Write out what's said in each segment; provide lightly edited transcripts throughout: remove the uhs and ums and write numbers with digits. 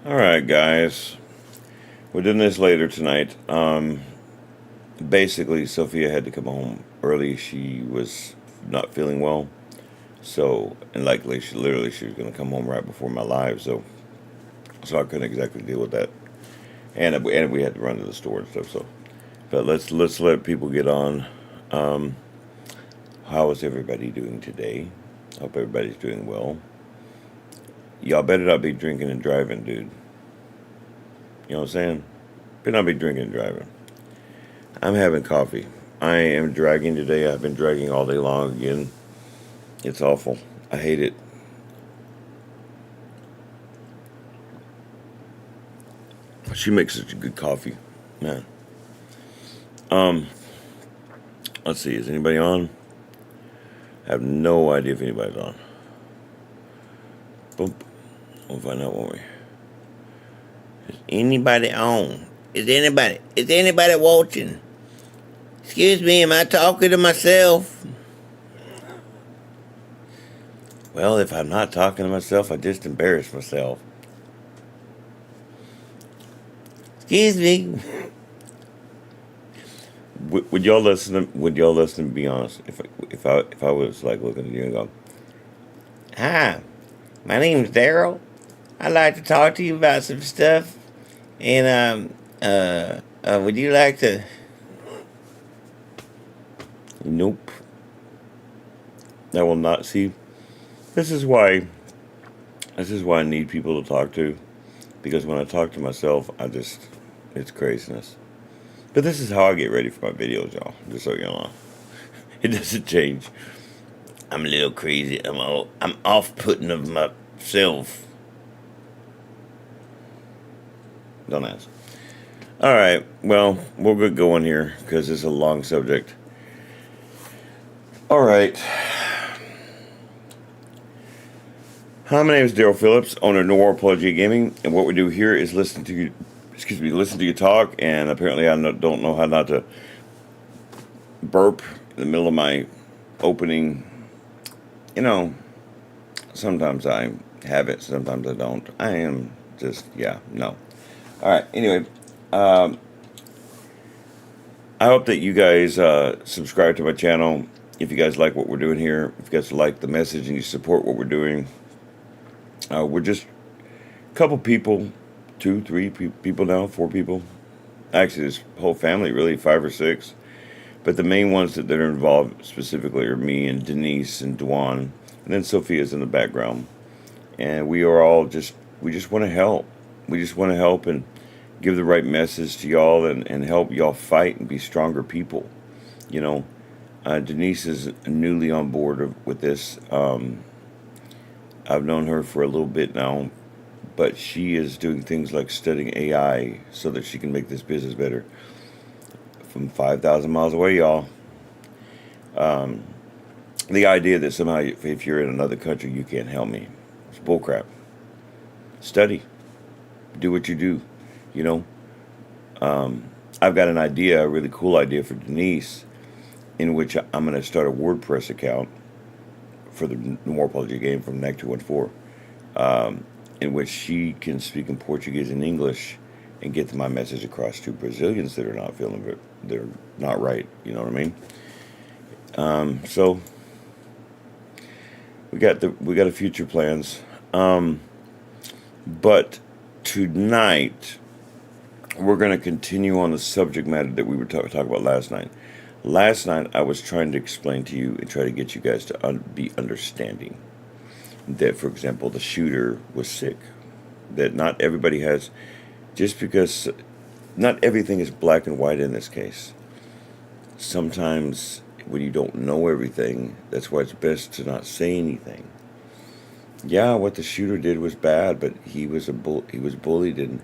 Alright, guys. We're doing this later tonight. Basically, Sophia had to come home early. She was not feeling well. So, and likely, she was going to come home right before my live. So I couldn't exactly deal with that. And we had to run to the store and stuff. So, but let's let people get on. Um, how is everybody doing today? Hope everybody's doing well. Y'all better not be drinking and driving, dude. You know what I'm saying? Better not be drinking and driving. I'm having coffee. I am dragging today. I've been dragging all day long again. It's awful. I hate it. She makes such a good coffee, man. Um, let's see. Is anybody on? I have no idea if anybody's on. Boom. We'll find out, won't we? Is anybody on? Is anybody watching? Excuse me, am I talking to myself? Well, if I'm not talking to myself, I just embarrass myself. Excuse me. Would y'all listen? Would y'all listen? To be honest, if I was like looking at you and go, "Hi, my name's Daryl. I'd like to talk to you about some stuff, and would you like to?" Nope. I will not see. This is why. This is why I need people to talk to, because when I talk to myself, it's craziness. But this is how I get ready for my videos, y'all. Just so you know, it doesn't change. I'm a little crazy. I'm off-putting of myself. Don't ask. All right. Well, we'll get going here because it's a long subject. All right. Hi, my name is Daryl Phillips, owner of Noir Apology Gaming, and what we do here is listen to you talk, and apparently I don't know how not to burp in the middle of my opening. You know, sometimes I have it, sometimes I don't. I am just, yeah, no. All right, anyway, um, I hope that you guys subscribe to my channel. If you guys like what we're doing here, if you guys like the message and you support what we're doing, we're just a couple people, two, three people now, four people. Actually, this whole family, really, 5 or 6. But the main ones that are involved specifically are me and Denise and Dwan, and then Sophia's in the background. And we just want to help. We just want to help and give the right message to y'all and help y'all fight and be stronger people. You know, Denise is newly on board with this. I've known her for a little bit now, but she is doing things like studying AI so that she can make this business better. From 5,000 miles away, y'all. The idea that somehow if you're in another country you can't help me, it's bullcrap. Study. Do what you do. You know, I've got an idea, a really cool idea for Denise, in which I'm going to start a WordPress account for the Noir Apology game from N.A.G.214, in which she can speak in Portuguese and English and get my message across to Brazilians that are not feeling it, they're not right. You know what I mean? So we got a future plans. But tonight we're going to continue on the subject matter that we were talking about last night. Last night I was trying to explain to you and try to get you guys to be understanding that, for example, the shooter was sick. That not everybody has, just because not everything is black and white in this case. Sometimes when you don't know everything, that's why it's best to not say anything. Yeah, what the shooter did was bad, but he was bullied, and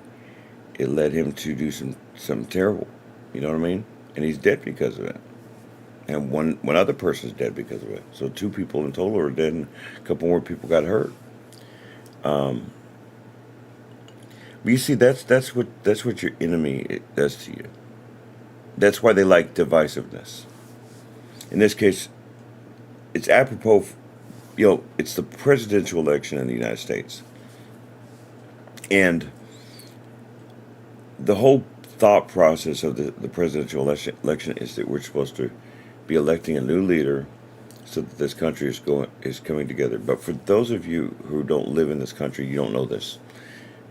it led him to do something terrible. You know what I mean? And he's dead because of it. And one other person's dead because of it. So 2 people in total are dead, and a couple more people got hurt. But you see, that's what your enemy does to you. That's why they like divisiveness. In this case, it's apropos. It's the presidential election in the United States, and the whole thought process of the presidential election is that we're supposed to be electing a new leader so that this country is coming together. But for those of you who don't live in this country, you don't know this.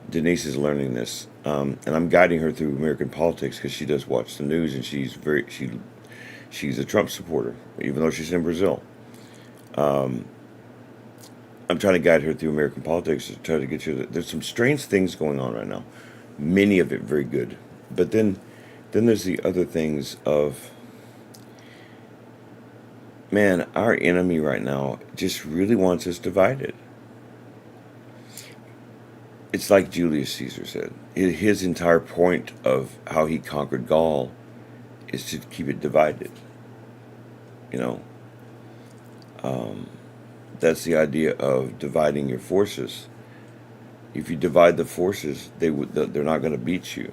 Denise is learning this, and I'm guiding her through American politics because she does watch the news, and she's a Trump supporter, even though she's in Brazil. I'm trying to guide her through American politics to try to get you. There's some strange things going on right now. Many of it very good, but then there's the other things of, man, our enemy right now just really wants us divided. It's like Julius Caesar said. His entire point of how he conquered Gaul is to keep it divided. You know, that's the idea of dividing your forces. If you divide the forces, they're not going to beat you.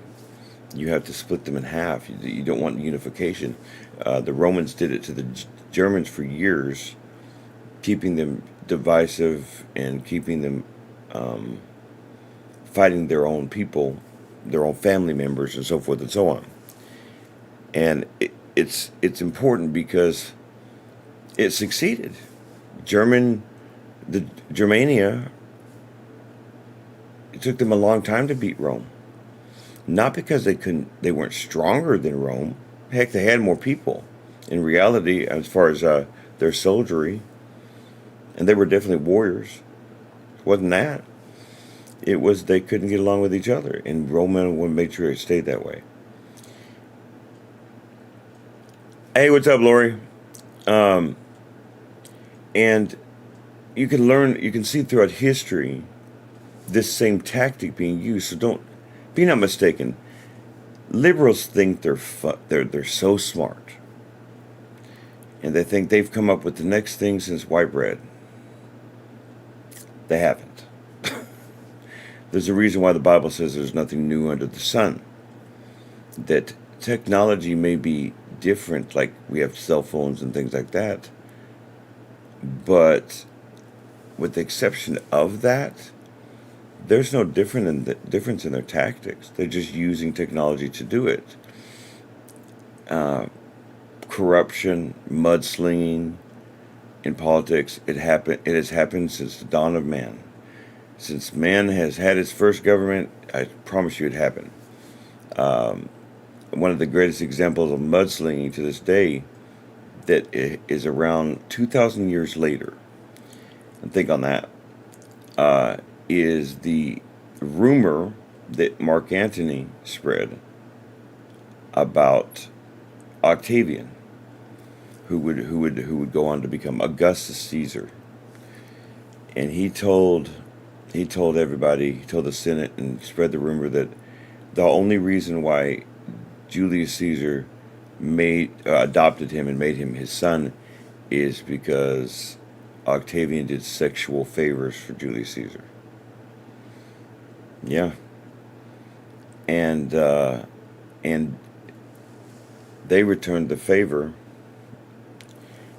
You have to split them in half. You don't want unification. The Romans did it to the Germans for years, keeping them divisive and keeping them fighting their own people, their own family members, and so forth and so on. And it's important because it succeeded. Germania, it took them a long time to beat Rome. Not because they weren't stronger than Rome. Heck, they had more people. In reality, as far as their soldiery, and they were definitely warriors. It wasn't that. It was they couldn't get along with each other, and Roman would make sure it stayed that way. Hey, what's up, Lori? And you can see throughout history this same tactic being used. So be not mistaken. Liberals think they're so smart, and they think they've come up with the next thing since white bread. They haven't. There's a reason why the Bible says there's nothing new under the sun. That technology may be different, like we have cell phones and things like that, but with the exception of that, there's no difference in their tactics. They're just using technology to do it. Corruption, mudslinging in politics, it has happened since the dawn of man. Since man has had its first government, I promise you it happened. One of the greatest examples of mudslinging to this day that is around 2,000 years later, and think on that, is the rumor that Mark Antony spread about Octavian, who would go on to become Augustus Caesar. And he told everybody, he told the Senate and spread the rumor that the only reason why Julius Caesar adopted him and made him his son is because Octavian did sexual favors for Julius Caesar. Yeah. And they returned the favor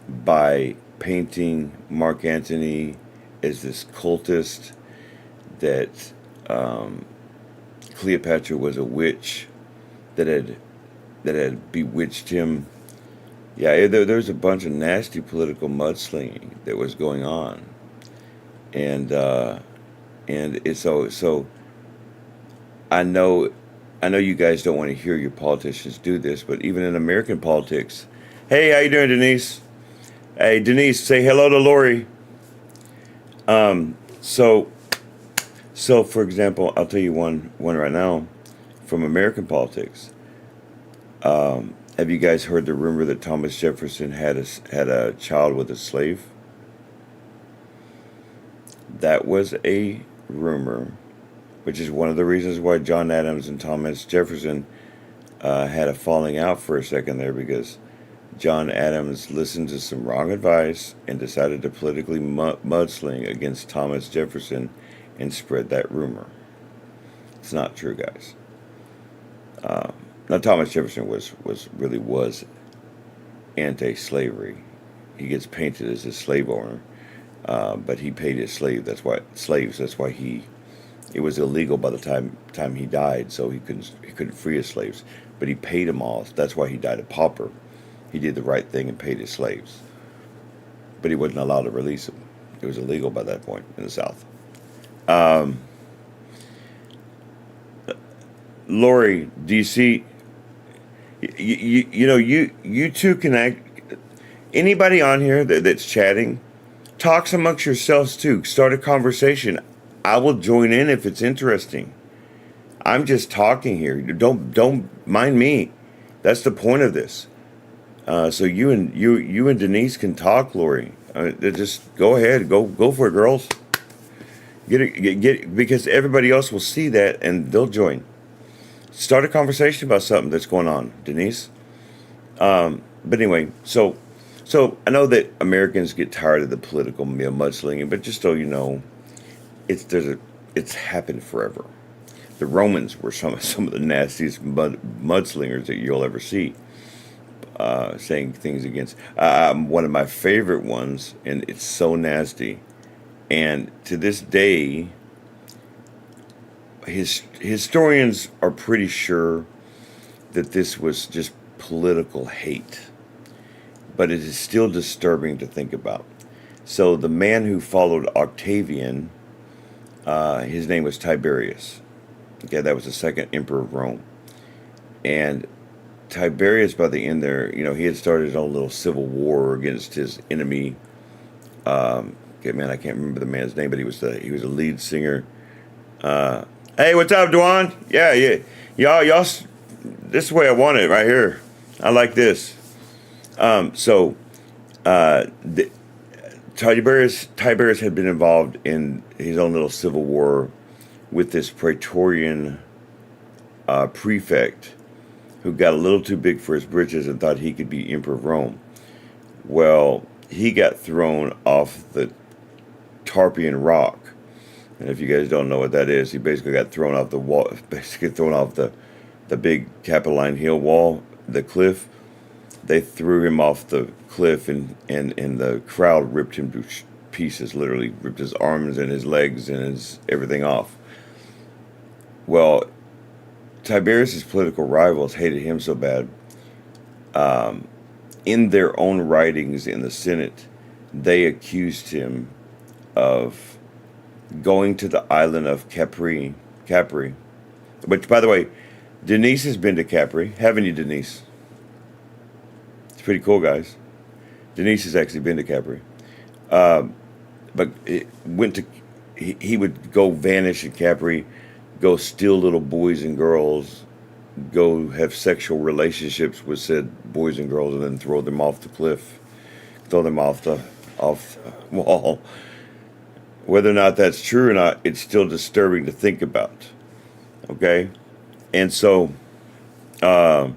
by painting Mark Antony as this cultist, that Cleopatra was a witch that had bewitched him. Yeah, there was a bunch of nasty political mudslinging that was going on, and it's so. I know you guys don't want to hear your politicians do this, but even in American politics, hey, how you doing, Denise? Hey, Denise, say hello to Lori. So for example, I'll tell you one right now from American politics. Have you guys heard the rumor that Thomas Jefferson had a child with a slave? That was a rumor, which is one of the reasons why John Adams and Thomas Jefferson had a falling out for a second there, because John Adams listened to some wrong advice and decided to politically mudsling against Thomas Jefferson and spread that rumor. It's not true, guys. Now, Thomas Jefferson was anti-slavery. He gets painted as a slave owner, but he paid his slaves. That's why he It was illegal by the time he died, so he couldn't free his slaves. But he paid them all. That's why he died a pauper. He did the right thing and paid his slaves, but he wasn't allowed to release them. It was illegal by that point in the South. Um, Lori, do you see? You two can act. Anybody on here that's chatting, talks amongst yourselves too. Start a conversation. I will join in if it's interesting. I'm just talking here. Don't mind me. That's the point of this. So you and Denise can talk, Lori. Just go ahead, go for it, girls. Get it, get because everybody else will see that and they'll join. Start a conversation about something that's going on, Denise. But anyway, so I know that Americans get tired of the political mudslinging, but just so you know, it's happened forever. The Romans were some of the nastiest mudslingers that you'll ever see. Saying things against one of my favorite ones, and it's so nasty. And to this day, historians are pretty sure that this was just political hate, but it is still disturbing to think about. So the man who followed Octavian, his name was Tiberius. Okay, that was the second emperor of Rome, and Tiberius, by the end there, he had started his own little civil war against his enemy. Okay, man, I can't remember the man's name, but he was a lead singer. Hey, what's up, Dwan? Yeah, yeah, y'all. This is the way I want it right here. I like this. So Tiberius had been involved in his own little civil war with this Praetorian prefect who got a little too big for his britches and thought he could be emperor of Rome. Well, he got thrown off the Tarpeian Rock. And if you guys don't know what that is, he basically got thrown off the wall, basically thrown off the big Capitoline Hill wall, the cliff. They threw him off the cliff, and the crowd ripped him to pieces, literally ripped his arms and his legs and his everything off. Well, Tiberius's political rivals hated him so bad. In their own writings in the Senate, they accused him of going to the island of Capri, which, by the way, Denise has been to Capri, haven't you, Denise? It's pretty cool, guys. Denise has actually been to Capri, but it went to. He would go vanish in Capri, go steal little boys and girls, go have sexual relationships with said boys and girls, and then throw them off the cliff, throw them off the wall. Whether or not that's true or not, it's still disturbing to think about. Okay, and so, oh,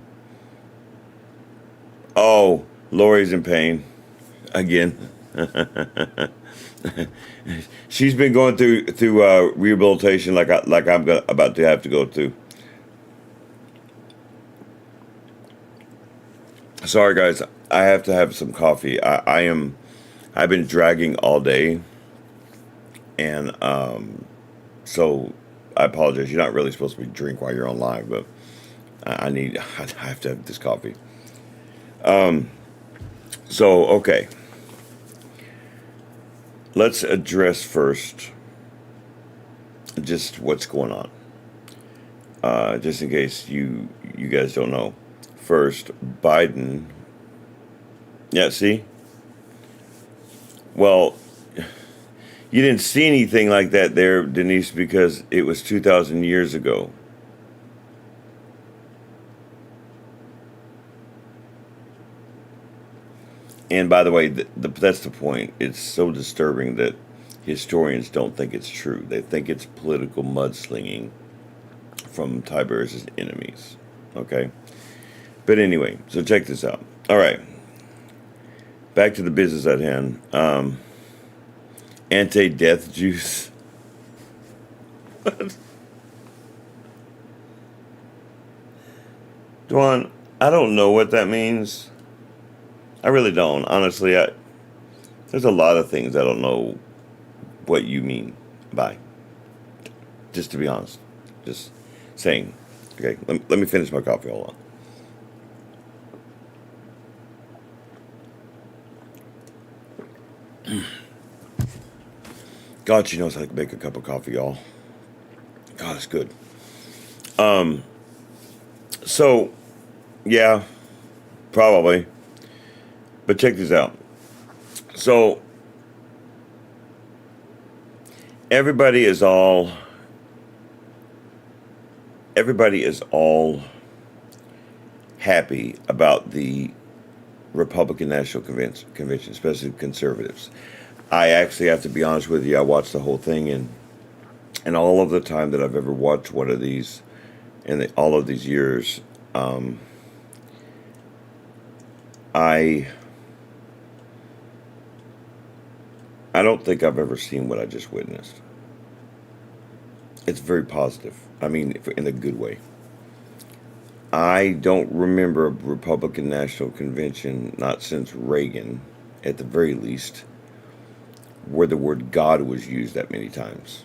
Lori's in pain again. She's been going through rehabilitation like I'm about to have to go through. Sorry, guys. I have to have some coffee. I've been dragging all day, and so I apologize. You're not really supposed to be drink while you're on live, but I have to have this coffee. So okay, let's address first just what's going on. Just in case you guys don't know. First, Biden. Yeah, see? Well, you didn't see anything like that there, Denise, because it was 2,000 years ago. And by the way, that's the point. It's so disturbing that historians don't think it's true. They think it's political mudslinging from Tiberius' enemies. Okay? But anyway, so check this out. All right. Back to the business at hand. Anti-death juice. Duan, I don't know what that means. I really don't. Honestly, there's a lot of things I don't know what you mean by. Just to be honest. Just saying. Okay, let me finish my coffee. Hold on. God, she knows how to make a cup of coffee, y'all. God, it's good. So, yeah, probably. But check this out. So, everybody is all happy about the Republican National Convention, especially conservatives. I actually have to be honest with you. I watched the whole thing, and all of the time that I've ever watched one of these, in all of these years, I don't think I've ever seen what I just witnessed. It's very positive. I mean, in a good way. I don't remember a Republican National Convention, not since Reagan, at the very least, where the word God was used that many times.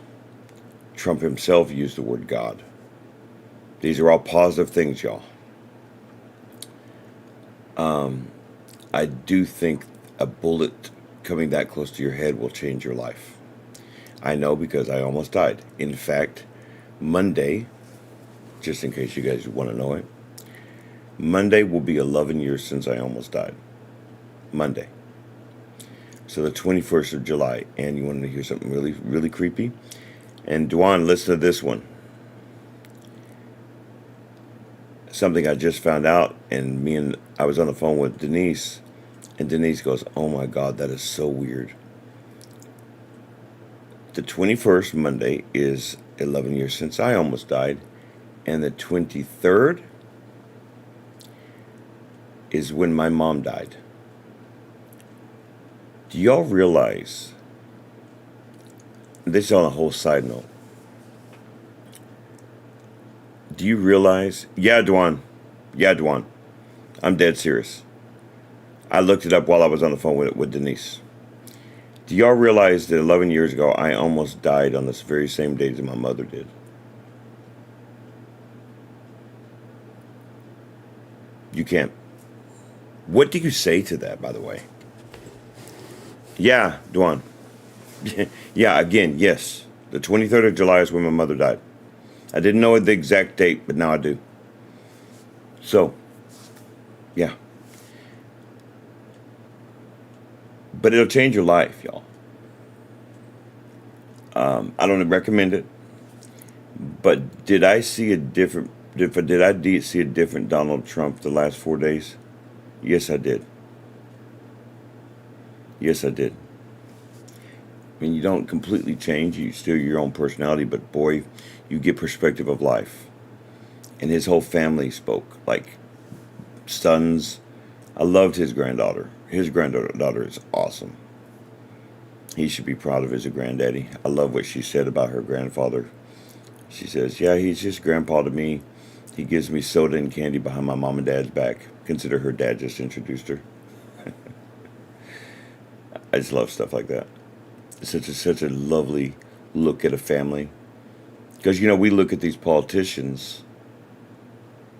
Trump himself used the word God. These are all positive things, y'all. I do think a bullet coming that close to your head will change your life. I know because I almost died. In fact, Monday, just in case you guys want to know it, Monday will be 11 years since I almost died. Monday. So the 21st of July. And you want to hear something really, really creepy? And Dwan, listen to this one. Something I just found out, and I was on the phone with Denise, and Denise goes, "Oh my God, that is so weird." The 21st, Monday, is 11 years since I almost died, and the 23rd is when my mom died. Do y'all realize, this is on a whole side note, do you realize, yeah, Dwan, I'm dead serious. I looked it up while I was on the phone with Denise. Do y'all realize that 11 years ago, I almost died on this very same day that my mother did? You can't. What do you say to that, by the way? Yeah, Dwan. Yeah, again, yes. The 23rd of July is when my mother died. I didn't know the exact date, but now I do. So, yeah. But it'll change your life, y'all. I don't recommend it. But did I see a different Donald Trump the last 4 days? Yes, I did. Yes, I did. I mean, you don't completely change. You still your own personality, but boy, you get perspective of life. And his whole family spoke, like sons. I loved his granddaughter. His granddaughter is awesome. He should be proud of his granddaddy. I love what she said about her grandfather. She says, "Yeah, he's just grandpa to me. He gives me soda and candy behind my mom and dad's back. Consider her dad just introduced her." I just love stuff like that. It's such a lovely look at a family. Because, we look at these politicians,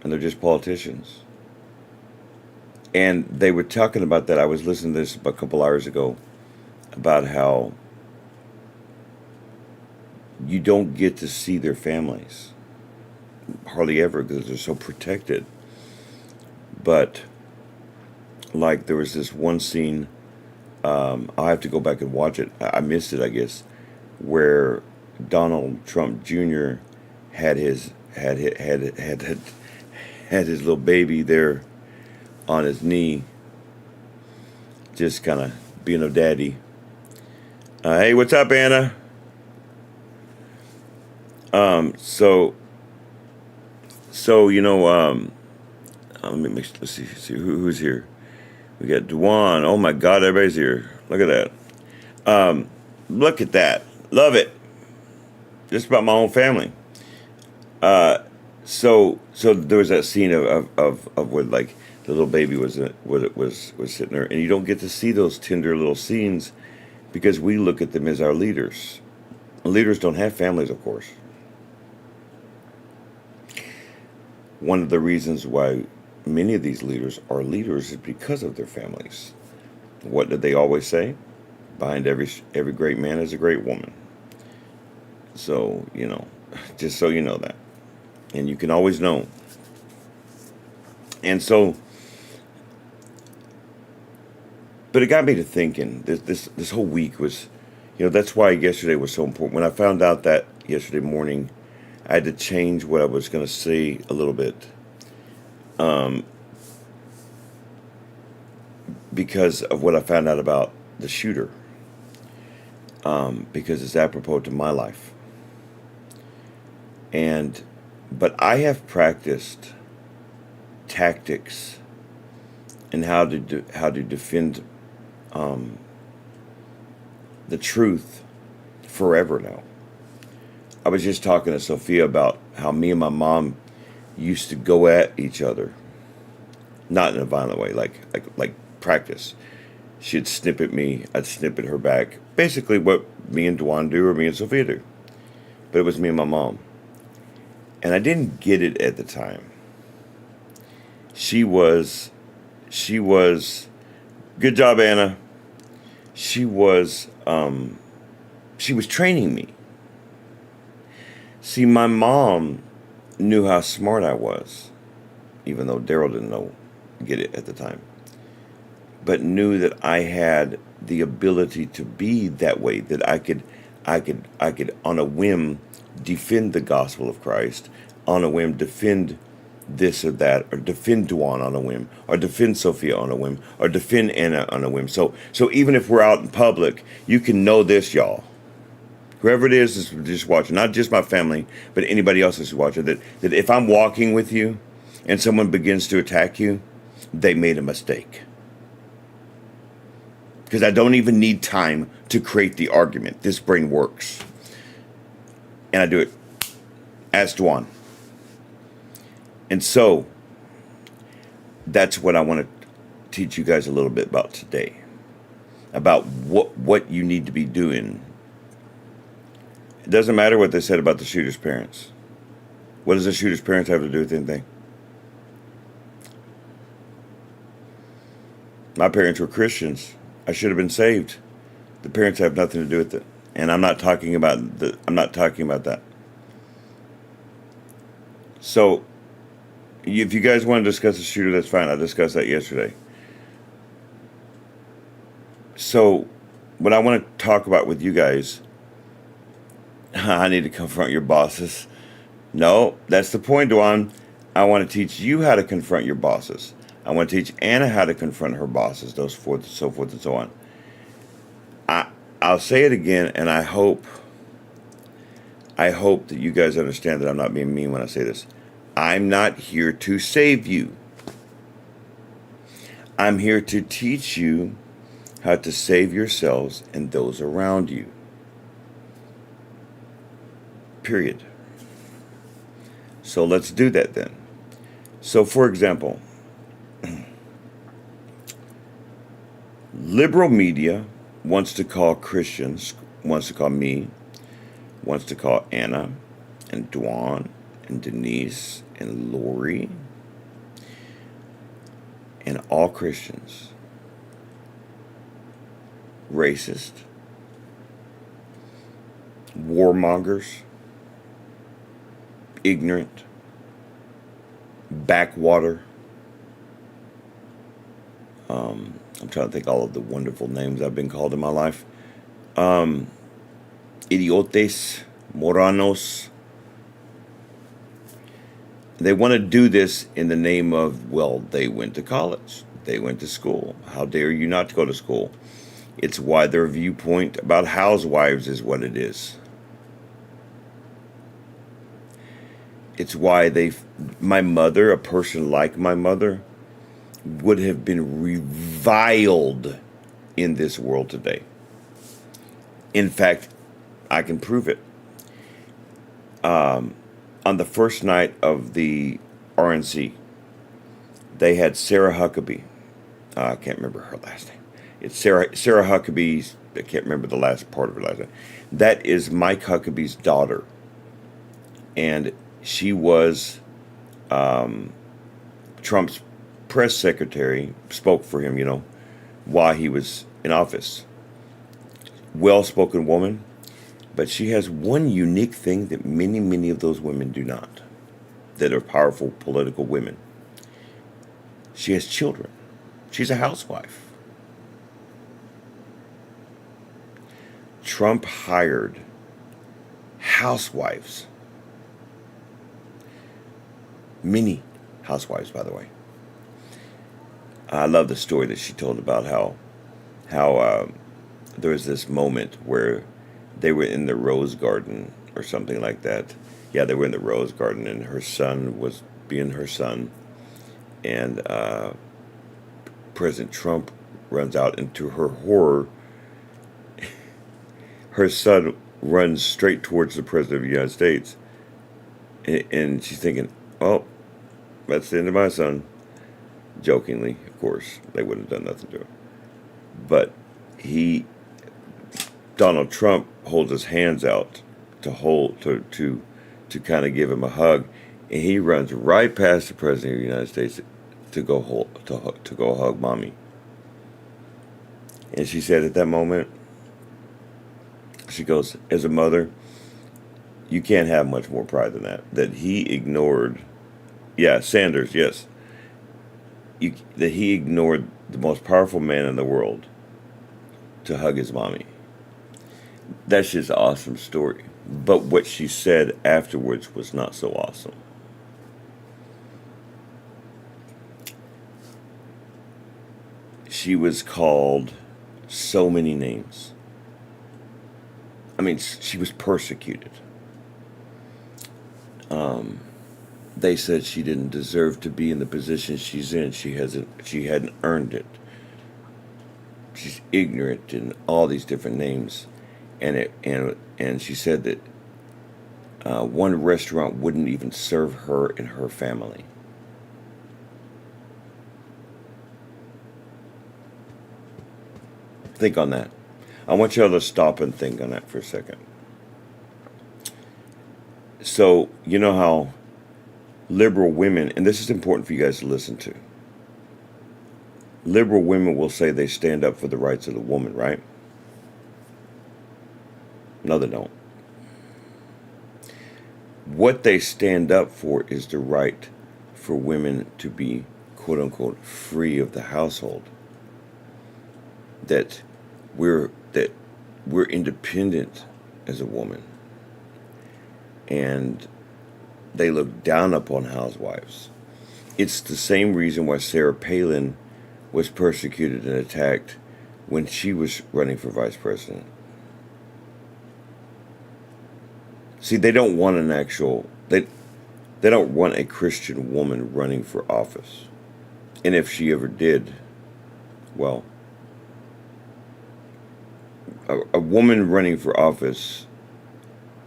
and they're just politicians. And they were talking about that. I was listening to this a couple hours ago about how you don't get to see their families. Hardly ever, because they're so protected. But, like, there was this one scene, I'll have to go back and watch it. I missed it, I guess, where Donald Trump Jr. had his little baby there on his knee, just kind of being a daddy. Hey, what's up, Anna? So let's see who's here. We got Dwan. Oh my God, everybody's here. Look at that. Look at that. Love it. Just about my own family. So there was that scene of where like the little baby was sitting there, and you don't get to see those tender little scenes because we look at them as our leaders. Leaders don't have families, of course. one of the reasons why many of these leaders are leaders is because of their families. What did they always say? Behind every great man is a great woman. So, just so you know that. And you can always know. And so, but it got me to thinking. This whole week was, that's why yesterday was so important. When I found out that yesterday morning, I had to change what I was going to say a little bit, because of what I found out about the shooter. Because it's apropos to my life. But I have practiced tactics and how to defend the truth forever now. I was just talking to Sophia about how me and my mom used to go at each other, not in a violent way, like practice. She'd snip at me, I'd snip at her back. Basically, what me and Dwan do, or me and Sophia do. But it was me and my mom, and I didn't get it at the time. She was, good job, Anna. She was training me. See, my mom knew how smart I was, even though Daryl didn't get it at the time, but knew that I had the ability to be that way, that I could on a whim defend the gospel of Christ, on a whim defend this or that, or defend Duan on a whim, or defend Sophia on a whim, or defend Anna on a whim. So even if we're out in public, you can know this, y'all. Whoever it is just watching, not just my family, but anybody else that's watching, that if I'm walking with you and someone begins to attack you, they made a mistake. Because I don't even need time to create the argument. This brain works. And I do it as Dwan. And so, that's what I want to teach you guys a little bit about today. About what you need to be doing. It doesn't matter what they said about the shooter's parents. What does the shooter's parents have to do with anything? My parents were Christians. I should have been saved. The parents have nothing to do with it. And I'm not talking about that. So, if you guys want to discuss the shooter, that's fine. I discussed that yesterday. So, what I want to talk about with you guys, I need to confront your bosses. No, that's the point, Duan. I want to teach you how to confront your bosses. I want to teach Anna how to confront her bosses, so forth and so on. I'll say it again, and I hope that you guys understand that I'm not being mean when I say this. I'm not here to save you. I'm here to teach you how to save yourselves and those around you. Period. So let's do that then. So, for example, liberal media wants to call Christians, wants to call me, wants to call Anna and Dwan and Denise and Lori and all Christians racist, warmongers, ignorant, backwater. I'm trying to think all of the wonderful names I've been called in my life. Idiotes, moranos. They want to do this in the name of, well, they went to college. They went to school. How dare you not to go to school? It's why their viewpoint about housewives is what it is. It's why my mother, a person like my mother, would have been reviled in this world today. In fact, I can prove it. On the first night of the RNC, they had Sarah Huckabee. I can't remember her last name. It's Sarah Huckabee's, I can't remember the last part of her last name. That is Mike Huckabee's daughter. And she was Trump's press secretary spoke for him, while he was in office. Well-spoken woman, but she has one unique thing that many, many of those women do not, that are powerful political women. She has children. She's a housewife. Trump hired housewives. Many housewives, by the way. I love the story that she told about how there was this moment where they were in the rose garden or something like that. Yeah, they were in the rose garden, and her son was being her son, and President Trump runs out. Into her horror, her son runs straight towards the President of the United States, and she's thinking, "Oh, that's the end of my son." Jokingly, of course, they wouldn't have done nothing to him. But Donald Trump holds his hands out to kind of give him a hug, and he runs right past the President of the United States to go hug mommy. And she said at that moment, she goes, as a mother, you can't have much more pride than that. That he ignored, yeah, Sanders, yes. That he ignored the most powerful man in the world to hug his mommy. That's just an awesome story. But what she said afterwards was not so awesome. She was called so many names. I mean, she was persecuted. They said she didn't deserve to be in the position she's in. She hadn't earned it. She's ignorant, and all these different names. And she said that one restaurant wouldn't even serve her and her family. Think on that. I want y'all to stop and think on that for a second. So, you know how liberal women, and this is important for you guys to listen to. Liberal women will say they stand up for the rights of the woman, right? No, they don't. What they stand up for is the right for women to be, quote unquote, free of the household. That we're independent as a woman. And they look down upon housewives. It's the same reason why Sarah Palin was persecuted and attacked when she was running for vice president. See, they don't want they don't want a Christian woman running for office. And if she ever did, well, a woman running for office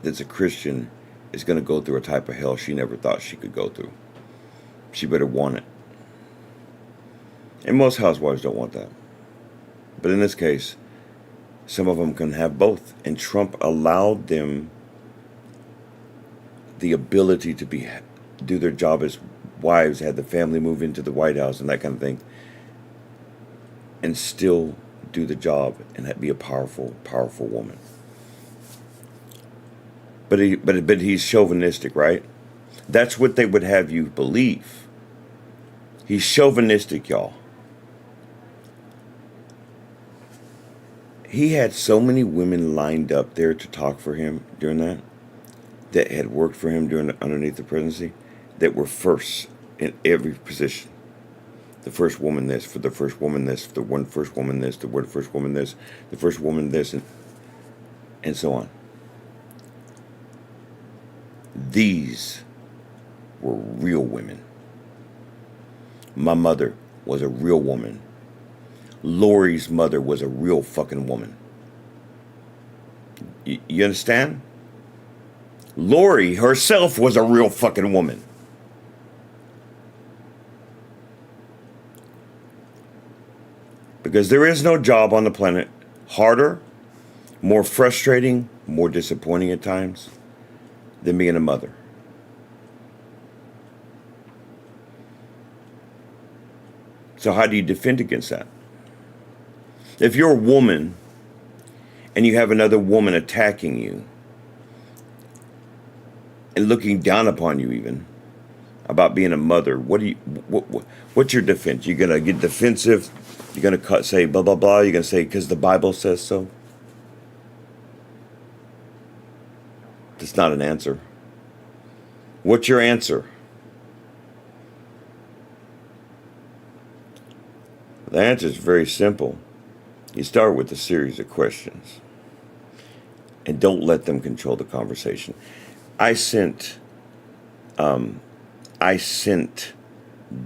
that's a Christian is going to go through a type of hell she never thought she could go through. She better want it. And most housewives don't want that. But in this case, some of them can have both. And Trump allowed them the ability to do their job as wives, had the family move into the White House and that kind of thing, and still do the job and be a powerful, powerful woman. But he's chauvinistic, right? That's what they would have you believe. He's chauvinistic, y'all. He had so many women lined up there to talk for him during that had worked for him underneath the presidency, that were first in every position. The first woman this, for the first woman this, for the first woman this, the first woman this, the first woman this, and so on. These were real women. My mother was a real woman. Lori's mother was a real fucking woman. You understand? Lori herself was a real fucking woman. Because there is no job on the planet harder, more frustrating, more disappointing at times than being a mother. So how do you defend against that? If you're a woman and you have another woman attacking you and looking down upon you even about being a mother, what's your defense? You're going to get defensive? You're going to say blah, blah, blah? You're going to say because the Bible says so? That's not an answer. What's your answer? The answer is very simple. You start with a series of questions and don't let them control the conversation. I sent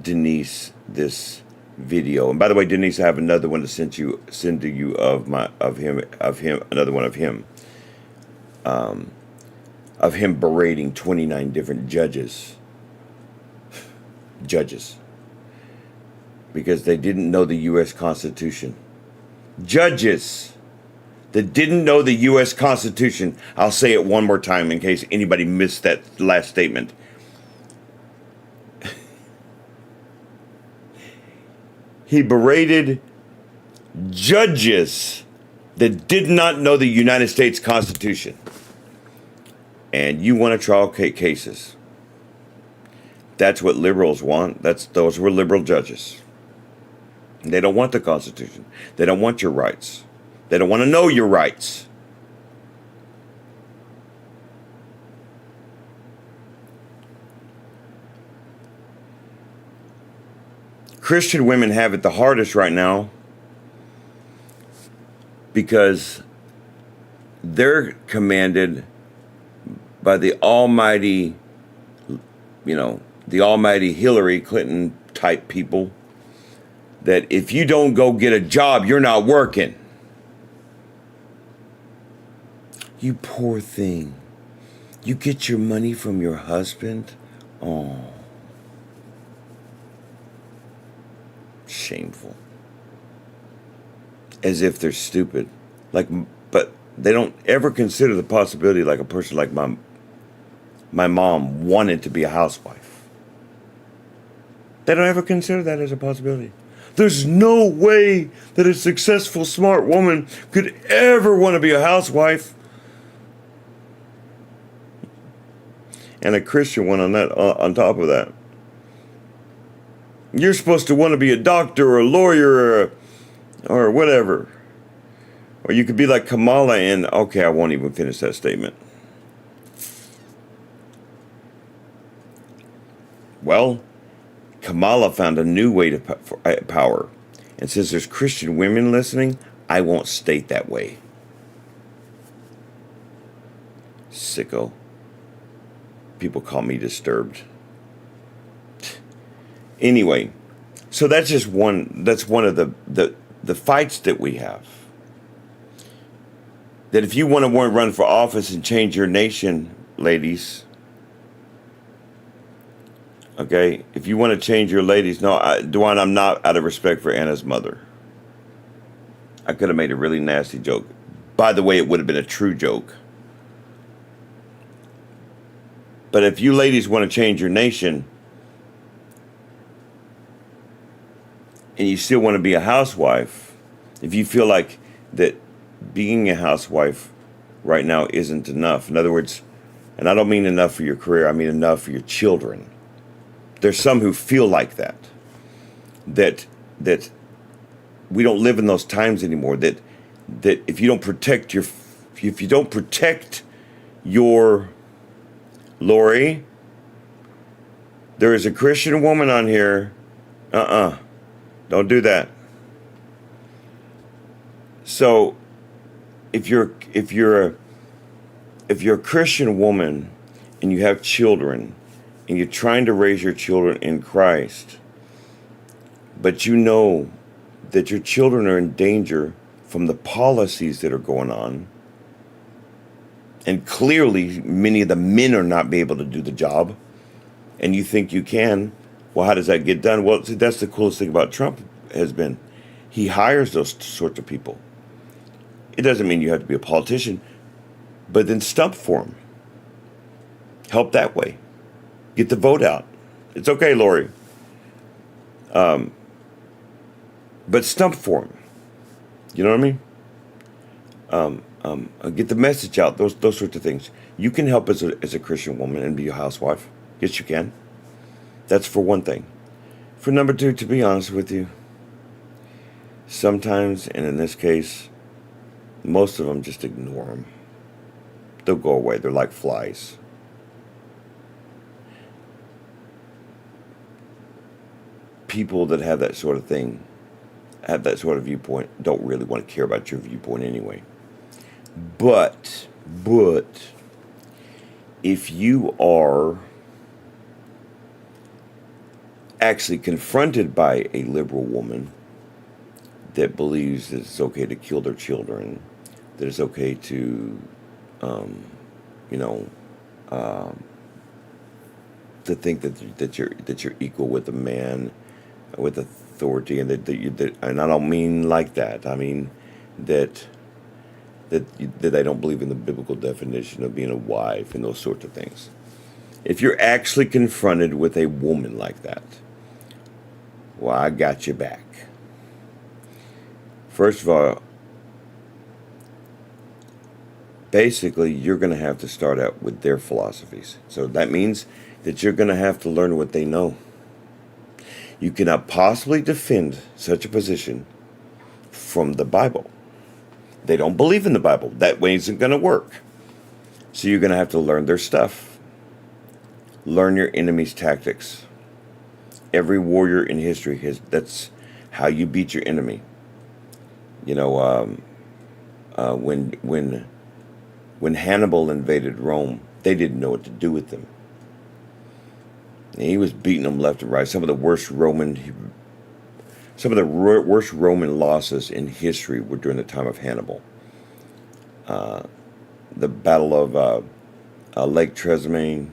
Denise this video, and by the way, Denise, I have another one to send to you of him, another one of him berating 29 different judges because they didn't know the U.S. Constitution. Judges that didn't know the U.S. Constitution. I'll say it one more time in case anybody missed that last statement. He berated judges that did not know the United States Constitution. And you want to trial cases. That's what liberals want. Those were liberal judges. They don't want the Constitution. They don't want your rights. They don't want to know your rights. Christian women have it the hardest right now because they're commanded by the almighty, the almighty Hillary Clinton type people that if you don't go get a job, you're not working. You poor thing. You get your money from your husband? Oh. Shameful. As if they're stupid. But they don't ever consider the possibility like a person like my mom wanted to be a housewife. They don't ever consider that as a possibility. There's no way that a successful, smart woman could ever want to be a housewife. And a Christian one on top of that. You're supposed to want to be a doctor or a lawyer or whatever. Or you could be like Kamala and, okay, I won't even finish that statement. Well, Kamala found a new way to power. And since there's Christian women listening, I won't state that way. Sicko. People call me disturbed. Anyway, so that's just one of the fights that we have. That if you want to run for office and change your nation, ladies, okay, if you want to change your ladies, no, Duane, I'm not out of respect for Anna's mother. I could have made a really nasty joke. By the way, it would have been a true joke. But if you ladies want to change your nation and you still want to be a housewife, if you feel like that being a housewife right now isn't enough, in other words, and I don't mean enough for your career, I mean enough for your children. There's some who feel like that we don't live in those times anymore, that if you don't protect your Lori, there is a Christian woman on here. Don't do that. So if you're a Christian woman and you have children and you're trying to raise your children in Christ, but you know that your children are in danger from the policies that are going on, and clearly many of the men are not be able to do the job, and you think you can, well, how does that get done? Well, see, that's the coolest thing about Trump has been. He hires those sorts of people. It doesn't mean you have to be a politician, but then stump for him. Help that way. Get the vote out. It's okay, Lori. but stump for him. You know what I mean? Get the message out. Those sorts of things. You can help as a Christian woman and be a housewife. Yes, you can. That's for one thing. For number two, to be honest with you, sometimes, and in this case, most of them just ignore them. They'll go away. They're like flies. People that have that sort of thing, have that sort of viewpoint, don't really want to care about your viewpoint anyway. But, if you are actually confronted by a liberal woman that believes that it's okay to kill their children, that it's okay to, you know, to think that you're equal with a man, with authority, and that and I don't mean like that. I mean that they don't believe in the biblical definition of being a wife and those sorts of things. If you're actually confronted with a woman like that, well, I got your back. First of all, basically, you're going to have to start out with their philosophies. So that means that you're going to have to learn what they know. You cannot possibly defend such a position from the Bible. They don't believe in the Bible. That way isn't going to work. So you're going to have to learn their stuff. Learn your enemy's tactics. Every warrior in history that's how you beat your enemy. You know, when Hannibal invaded Rome, they didn't know what to do with them. And he was beating them left and right. Some of the worst Roman losses in history were during the time of Hannibal. The Battle of Lake Trasimene.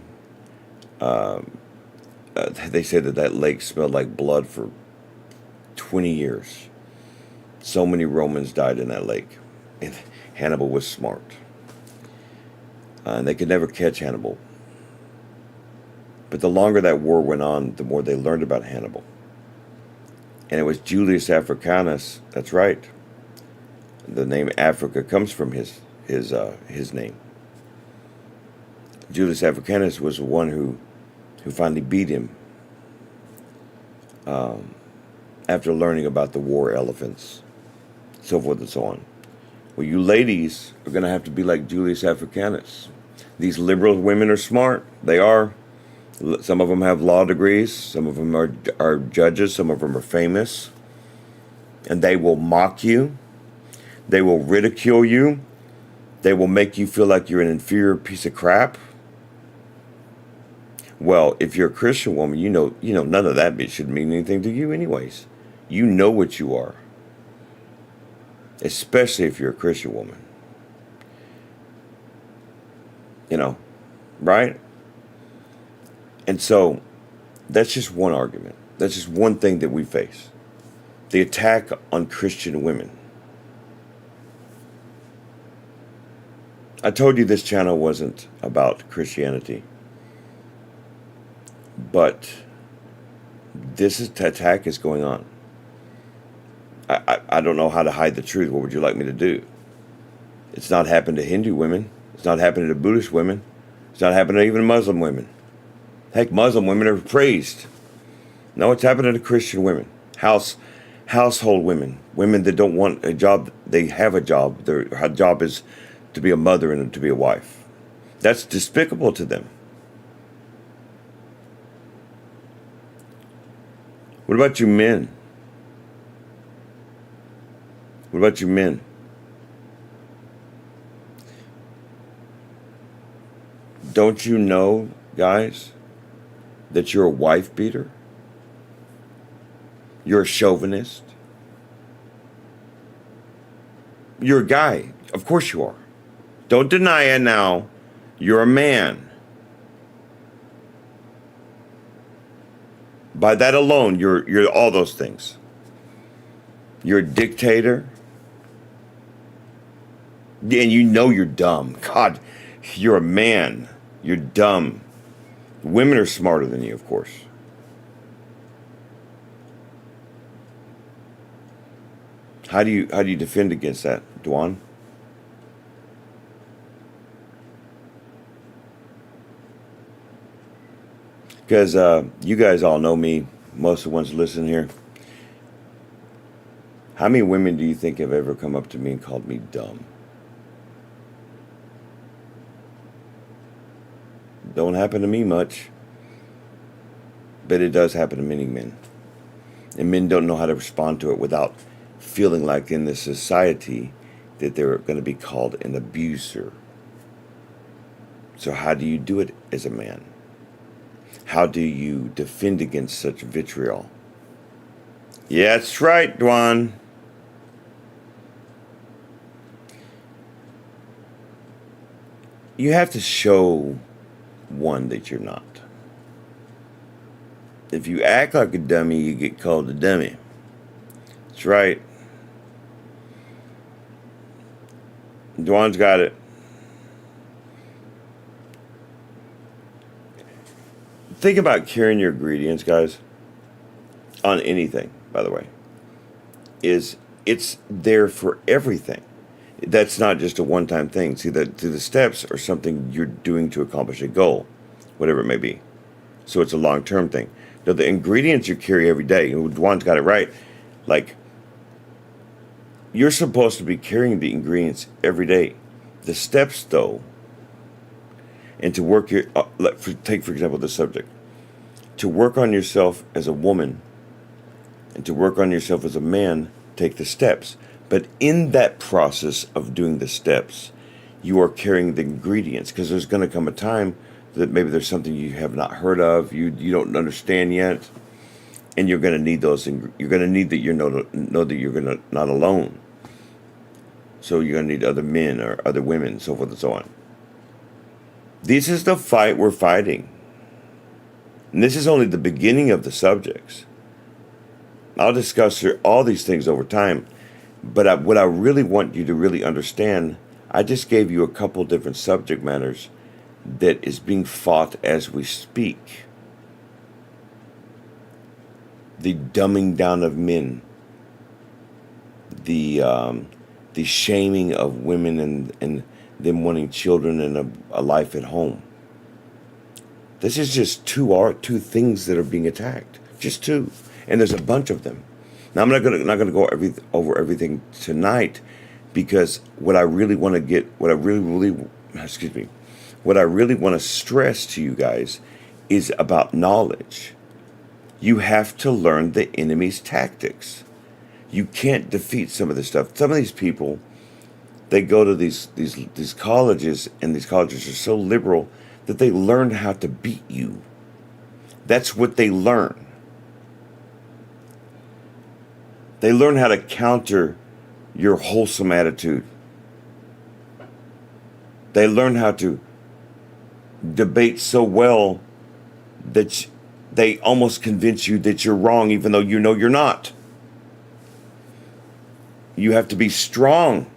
They said that lake smelled like blood for 20 years. So many Romans died in that lake. And Hannibal was smart. And they could never catch Hannibal. But the longer that war went on, the more they learned about Hannibal. And it was Julius Africanus, that's right. The name Africa comes from his name. Julius Africanus was the one who finally beat him after learning about the war elephants, so forth and so on. Well, you ladies are going to have to be like Julius Africanus. These liberal women are smart. They are. Some of them have law degrees. Some of them are judges. Some of them are famous. And they will mock you. They will ridicule you. They will make you feel like you're an inferior piece of crap. Well, if you're a Christian woman, you know none of that should mean anything to you anyways. You know what you are. Especially if you're a Christian woman. You know, right? And so, that's just one argument. That's just one thing that we face. The attack on Christian women. I told you this channel wasn't about Christianity. But this attack is going on. I don't know how to hide the truth. What would you like me to do? It's not happened to Hindu women. It's not happening to Buddhist women. It's not happening to even Muslim women. Heck, Muslim women are praised. No, it's happening to Christian women. Household women. Women that don't want a job. They have a job. Their job is to be a mother and to be a wife. That's despicable to them. What about you men? What about you men? Don't you know, guys, that you're a wife beater? You're a chauvinist? You're a guy. Of course you are. Don't deny it now. You're a man. By that alone, you're all those things. You're a dictator. And you know you're dumb. God, you're a man. You're dumb. Women are smarter than you, of course. How do you defend against that, Dwan? Because you guys all know me, most of the ones listening here. How many women do you think have ever come up to me and called me dumb? Don't happen to me much, but it does happen to many men. And men don't know how to respond to it without feeling like in this society that they're going to be called an abuser. So how do you do it as a man? How do you defend against such vitriol? Yeah, that's right, Dwan. You have to show one that you're not. If you act like a dummy, you get called a dummy. That's right. Dwan's got it. Think about carrying your ingredients, guys, on anything, by the way. It's there for everything. That's not just a one-time thing. See, the steps are something you're doing to accomplish a goal, whatever it may be. So it's a long-term thing. Now, the ingredients you carry every day, Dwan's got it right. Like, you're supposed to be carrying the ingredients every day. The steps, though, and to work your, take for example this subject, to work on yourself as a woman and to work on yourself as a man, take the steps. But in that process of doing the steps, you are carrying the ingredients, because there's going to come a time that maybe there's something you have not heard of, you don't understand yet, and you're going to need those. You're going to need that know that you're going to not alone. So you're going to need other men or other women, so forth and so on. This is the fight we're fighting. And this is only the beginning of the subjects. I'll discuss all these things over time. But what I really want you to really understand, I just gave you a couple different subject matters that is being fought as we speak. The dumbing down of men. The shaming of women and them wanting children and a life at home. This is just two things that are being attacked. Just two. And there's a bunch of them. Now, I'm not gonna go over everything tonight, because what I really want to stress to you guys is about knowledge. You have to learn the enemy's tactics. You can't defeat some of this stuff. Some of these people, they go to these colleges, and these colleges are so liberal that they learn how to beat you. That's what they learn. They learn how to counter your wholesome attitude. They learn how to debate so well that they almost convince you that you're wrong, even though you know you're not. You have to be strong.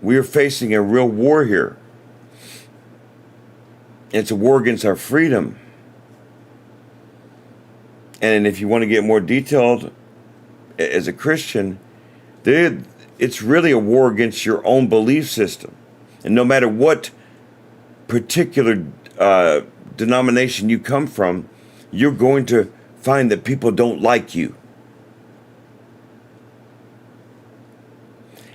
We are facing a real war here. It's a war against our freedom. And if you want to get more detailed, as a Christian, it's really a war against your own belief system. And no matter what particular denomination you come from, you're going to find that people don't like you.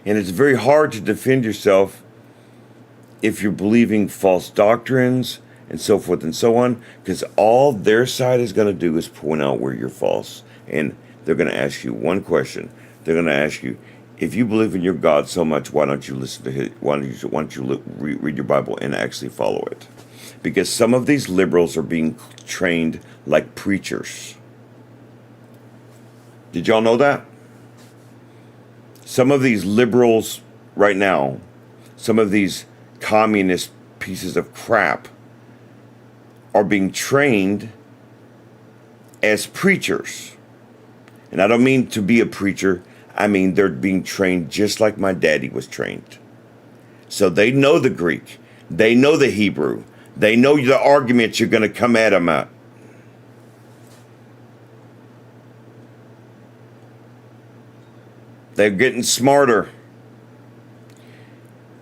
And it's very hard to defend yourself if you're believing false doctrines and so forth and so on, because all their side is going to do is point out where you're false. And they're going to ask you one question. They're going to ask you, if you believe in your God so much, why don't you listen to his, why don't you read your Bible and actually follow it? Because some of these liberals are being trained like preachers. Did y'all know that? Some of these liberals right now, some of these communist pieces of crap are being trained as preachers. And I don't mean to be a preacher. I mean they're being trained just like my daddy was trained. So they know the Greek. They know the Hebrew. They know the arguments you're going to come at them at. They're getting smarter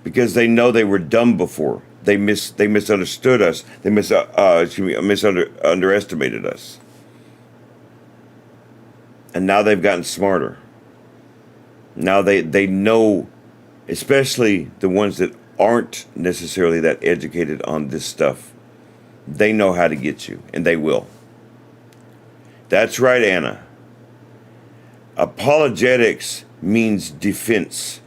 because they know they were dumb before. They misunderstood us. They underestimated us. And now they've gotten smarter. Now they know, especially the ones that aren't necessarily that educated on this stuff. They know how to get you, and they will. That's right, Anna. Apologetics means defense.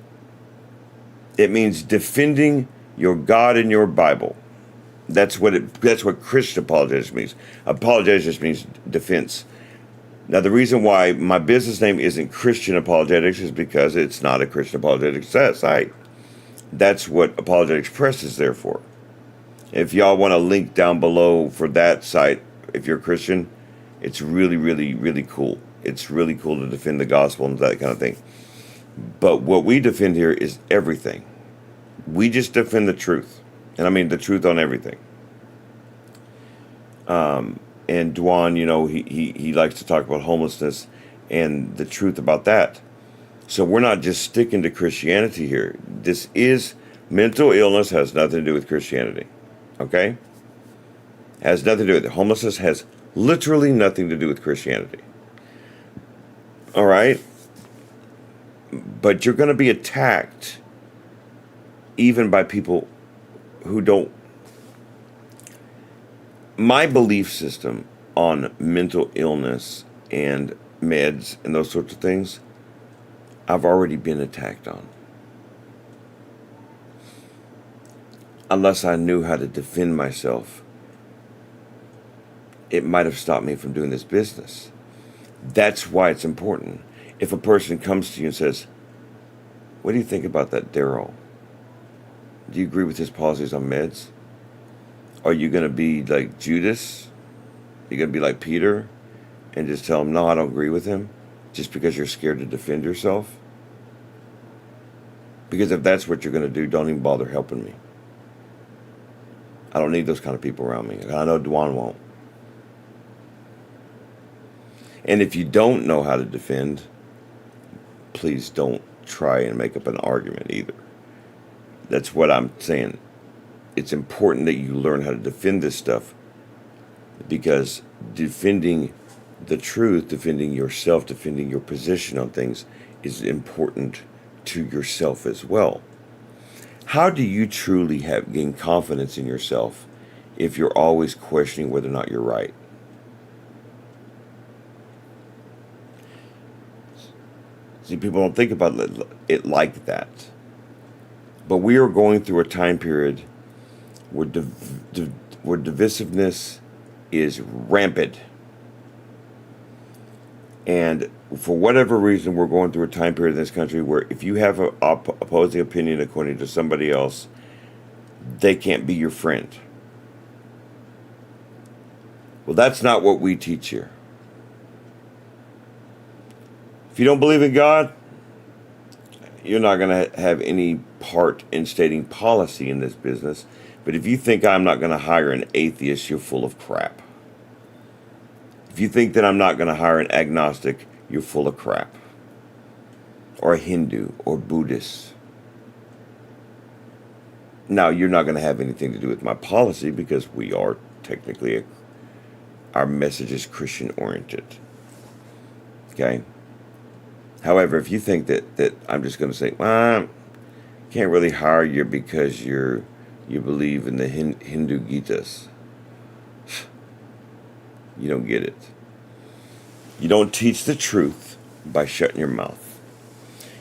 It means defending your God and your Bible. That's what Christian apologetics means. Apologetics means defense. Now, the reason why my business name isn't Christian Apologetics is because it's not a Christian apologetics site. That's what Apologetics Press is there for. If y'all want a link down below for that site, if you're a Christian, it's really, really, really cool. It's really cool to defend the gospel and that kind of thing. But what we defend here is everything. We just defend the truth. And I mean the truth on everything. And Dwan, he likes to talk about homelessness and the truth about that. So we're not just sticking to Christianity here. This is mental illness, has nothing to do with Christianity. Okay? Has nothing to do with it. Homelessness has literally nothing to do with Christianity. All right? But you're going to be attacked even by people who don't. My belief system on mental illness and meds and those sorts of things, I've already been attacked on. Unless I knew how to defend myself, it might have stopped me from doing this business. That's why it's important. If a person comes to you and says, "What do you think about that Daryl? Do you agree with his policies on meds?" Are you going to be like Judas? You're going to be like Peter and just tell him, "No, I don't agree with him," just because you're scared to defend yourself? Because if that's what you're going to do, don't even bother helping me. I don't need those kind of people around me. I know Dwan won't. And if you don't know how to defend, please don't try and make up an argument either. That's what I'm saying. It's important that you learn how to defend this stuff, because defending the truth, defending yourself, defending your position on things is important to yourself as well. How do you truly gain confidence in yourself if you're always questioning whether or not you're right? See, people don't think about it like that. But we are going through a time period where divisiveness is rampant. And for whatever reason, we're going through a time period in this country where if you have an opposing opinion according to somebody else, they can't be your friend. Well, that's not what we teach here. If you don't believe in God, you're not going to have any part in stating policy in this business. But if you think I'm not going to hire an atheist, you're full of crap. If you think that I'm not going to hire an agnostic, you're full of crap. Or a Hindu or Buddhist. Now, you're not going to have anything to do with my policy because we are technically, our message is Christian oriented. Okay? However, if you think that I'm just going to say, well, I can't really hire you because you believe in the Hindu Gitas, you don't get it. You don't teach the truth by shutting your mouth.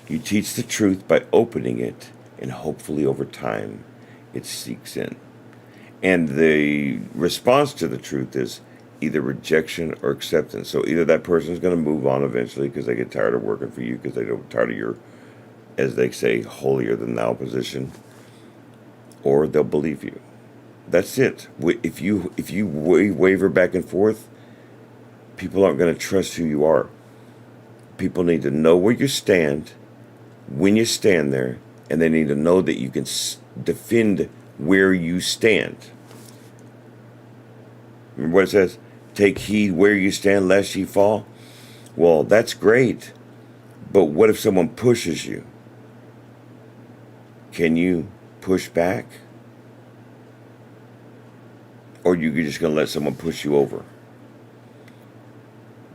You teach the truth by opening it, and hopefully over time it seeks in. And the response to the truth is either rejection or acceptance. So either that person is going to move on eventually because they get tired of working for you, because they get tired of your, as they say, holier than thou position, or they'll believe you. That's it. If you waver back and forth, people aren't going to trust who you are. People need to know where you stand, when you stand there, and they need to know that you can defend where you stand. Remember what it says? Take heed where you stand, lest ye fall. Well, that's great. But what if someone pushes you? Can you push back? Or you just going to let someone push you over?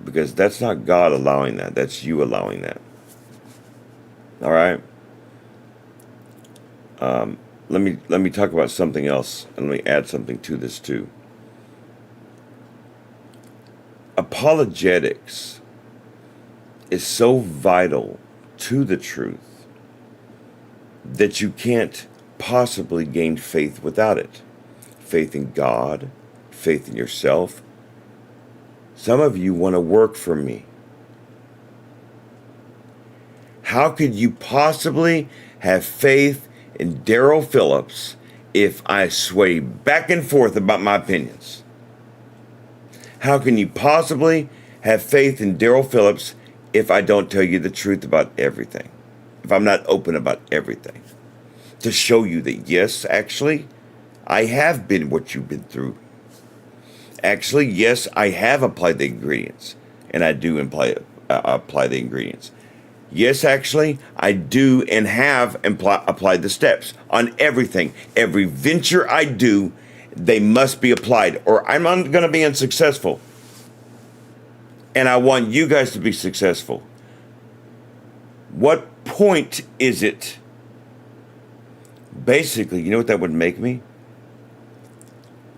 Because that's not God allowing that. That's you allowing that. All right? Let me talk about something else, and let me add something to this too. Apologetics is so vital to the truth that you can't possibly gain faith without it. Faith in God, faith in yourself. Some of you want to work for me. How could you possibly have faith in Daryl Phillips if I sway back and forth about my opinions? How can you possibly have faith in Daryl Phillips if I don't tell you the truth about everything? If I'm not open about everything? To show you that, yes, actually, I have been what you've been through. Actually, yes, I have applied the ingredients, and I do apply the ingredients. Yes, actually, I do and have applied the steps on everything. Every venture I do, they must be applied, or I'm going to be unsuccessful. And I want you guys to be successful. What point is it? Basically, you know what that would make me?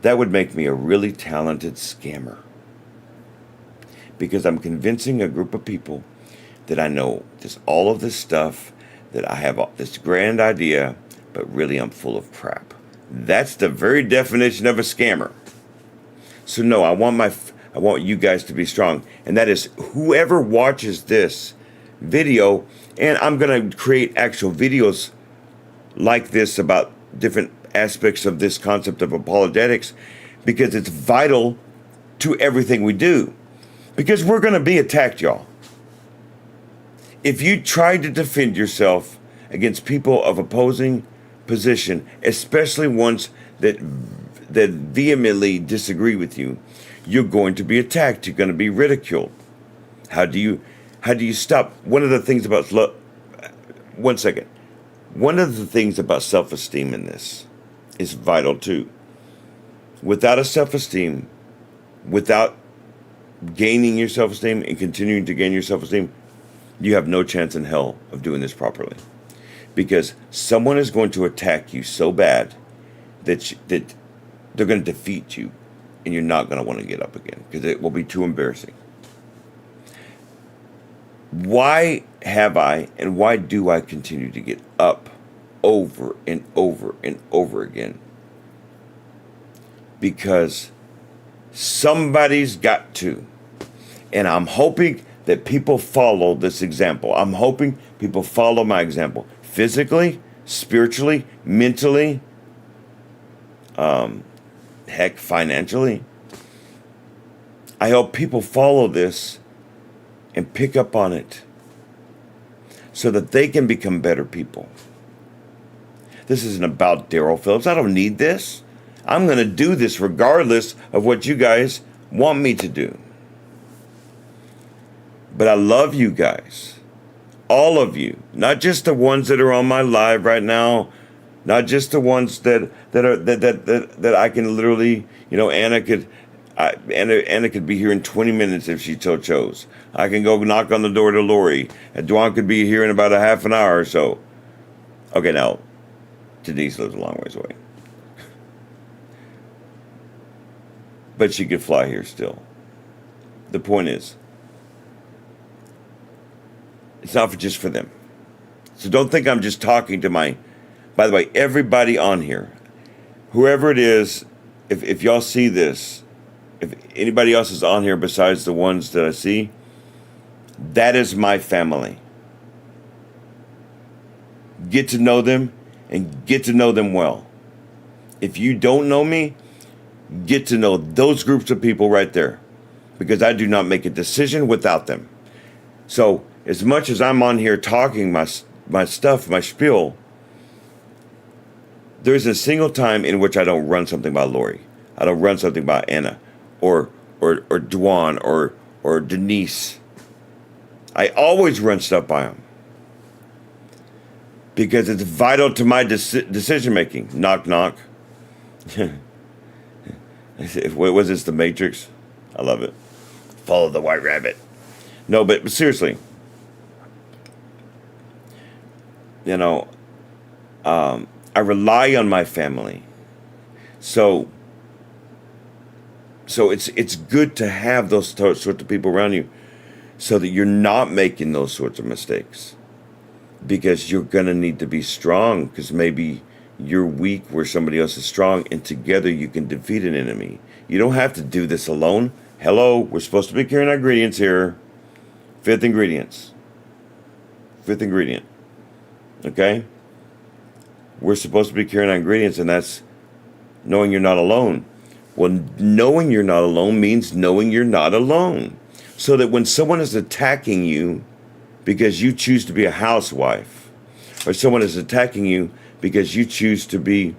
That would make me a really talented scammer. Because I'm convincing a group of people that I know this, all of this stuff, that I have this grand idea, but really I'm full of crap. That's the very definition of a scammer. So no, I want you guys to be strong. And that is whoever watches this video, and I'm going to create actual videos like this about different aspects of this concept of apologetics, because it's vital to everything we do. Because we're going to be attacked, y'all. If you try to defend yourself against people of opposing position, especially ones that vehemently disagree with you, you're going to be attacked. You're going to be ridiculed. How do you stop? One of the things about One of the things about self-esteem in this is vital too. Without a self-esteem, without gaining your self-esteem and continuing to gain your self-esteem, you have no chance in hell of doing this properly. Because someone is going to attack you so bad that they're going to defeat you, and you're not going to want to get up again because it will be too embarrassing. Why have I and why do I continue to get up over and over and over again? Because somebody's got to. And I'm hoping that people follow this example. I'm hoping people follow my example. Physically, spiritually, mentally, financially. I hope people follow this and pick up on it so that they can become better people. This isn't about Daryl Phillips. I don't need this. I'm going to do this regardless of what you guys want me to do. But I love you guys. All of you. Not just the ones that are on my live right now. Not just the ones that I can literally, Anna could be here in 20 minutes if she so chose. I can go knock on the door to Lori. And Dwan could be here in about a half an hour or so. Okay, now, Denise lives a long ways away. But she could fly here still. The point is, it's not just for them. So don't think I'm just talking to by the way, everybody on here, whoever it is, if y'all see this, if anybody else is on here besides the ones that I see, that is my family. Get to know them and get to know them well. If you don't know me, get to know those groups of people right there, because I do not make a decision without them. So as much as I'm on here talking my stuff, my spiel, there isn't a single time in which I don't run something by Lori. I don't run something by Anna or Dwan or Denise. I always run stuff by them because it's vital to my decision making. Knock, knock. What was this, The Matrix? I love it. Follow the white rabbit. No, but seriously, you know, I rely on my family. So it's good to have those sorts of people around you so that you're not making those sorts of mistakes. Because you're going to need to be strong, because maybe you're weak where somebody else is strong, and together you can defeat an enemy. You don't have to do this alone. Hello, we're supposed to be carrying our ingredients here. Fifth ingredient. Okay? We're supposed to be carrying our ingredients, and that's knowing you're not alone. Well, knowing you're not alone means knowing you're not alone. So that when someone is attacking you because you choose to be a housewife, or someone is attacking you because you choose to be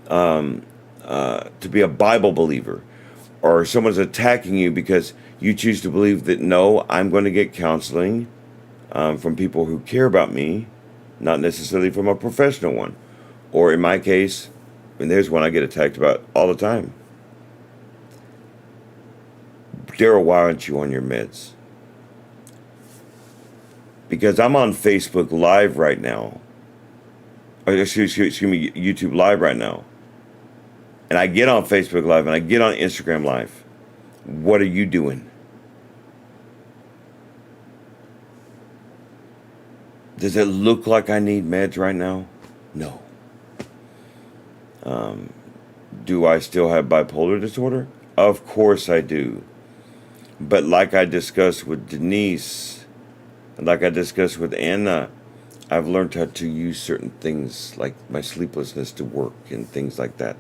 a Bible believer, or someone's attacking you because you choose to believe that, no, I'm going to get counseling from people who care about me, not necessarily from a professional one. Or in my case, and there's one I get attacked about all the time. Daryl, why aren't you on your meds? Because I'm on Facebook Live right now. Or excuse me, YouTube Live right now. And I get on Facebook Live and I get on Instagram Live. What are you doing? Does it look like I need meds right now? No. Do I still have bipolar disorder? Of course I do. But like I discussed with Denise, and like I discussed with Anna, I've learned how to use certain things like my sleeplessness to work and things like that.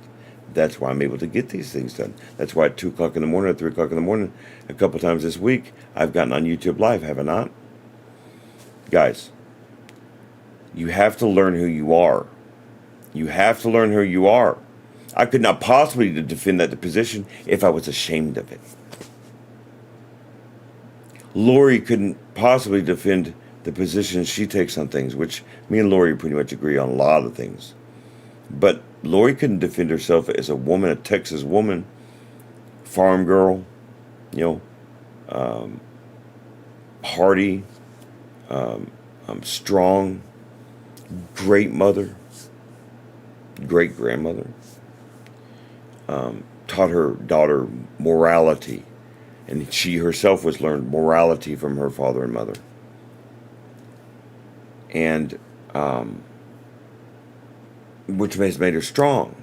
That's why I'm able to get these things done. That's why at 2 o'clock in the morning, at 3 o'clock in the morning, a couple times this week, I've gotten on YouTube Live, have I not? Guys, you have to learn who you are. You have to learn who you are. I could not possibly defend that position if I was ashamed of it. Lori couldn't possibly defend the position she takes on things, which me and Lori pretty much agree on a lot of things. But Lori couldn't defend herself as a woman, a Texas woman, farm girl, hardy, strong, great mother, great grandmother, taught her daughter morality, and she herself was learned morality from her father and mother. And which has made her strong.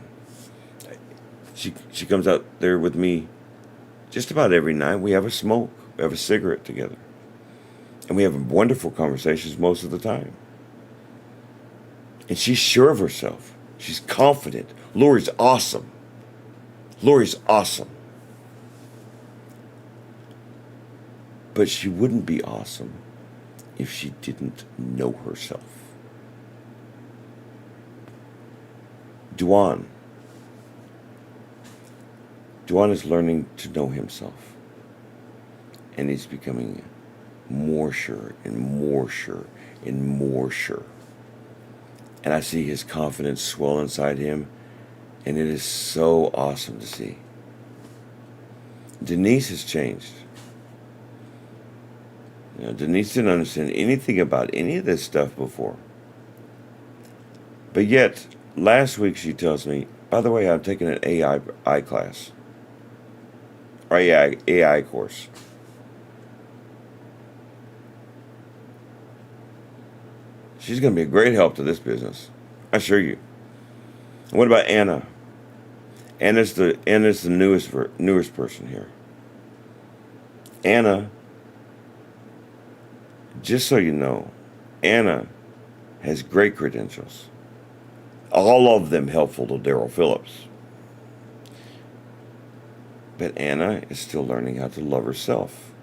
She comes out there with me just about every night. We have a smoke, we have a cigarette together, and we have wonderful conversations most of the time. And she's sure of herself. She's confident. Lori's awesome. Lori's awesome. But she wouldn't be awesome if she didn't know herself. Duan is learning to know himself. And he's becoming more sure and more sure and more sure. And I see his confidence swell inside him. And it is so awesome to see. Denise has changed. Denise didn't understand anything about any of this stuff before. But yet, last week she tells me, by the way, I'm taking an AI class. Or AI course. She's going to be a great help to this business. I assure you. And what about Anna? Anna's the newest person here. Anna, just so you know, Anna has great credentials. All of them helpful to Daryl Phillips. But Anna is still learning how to love herself.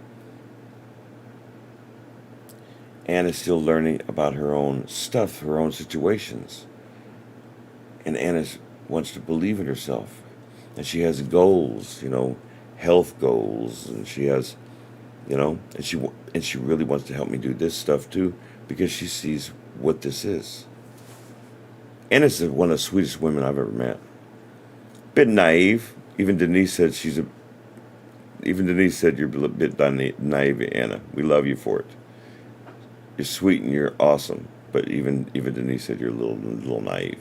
Anna's still learning about her own stuff, her own situations. And Anna wants to believe in herself. And she has goals, health goals. And she has, and And she really wants to help me do this stuff too, because she sees what this is. And it's one of the sweetest women I've ever met. Bit naive. Even Denise said you're a bit naive, Anna. We love you for it. You're sweet and you're awesome. But even Denise said you're a little naive.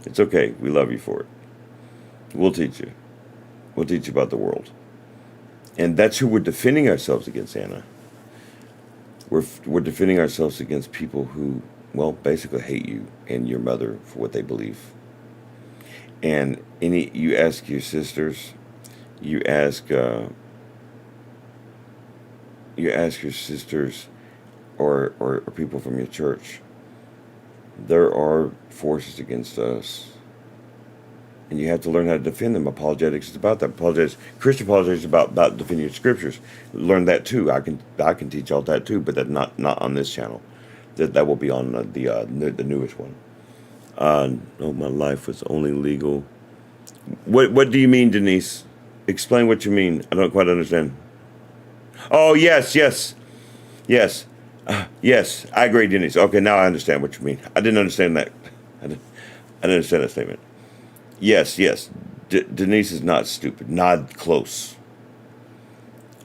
It's okay. We love you for it. We'll teach you. We'll teach you about the world. And that's who we're defending ourselves against, Anna. We're defending ourselves against people who, well, basically hate you and your mother for what they believe. And you ask your sisters, you ask your sisters or people from your church. There are forces against us. And you have to learn how to defend them. Apologetics is about that. Christian apologetics is about defending your scriptures. Learn that too. I can teach all that too, but that's not on this channel. That will be on the newest one. No, my life was only legal. What do you mean, Denise? Explain what you mean. I don't quite understand. Oh, yes. Yes, I agree, Denise. Okay, now I understand what you mean. I didn't understand that. I didn't understand that statement. Yes. Denise is not stupid. Not close.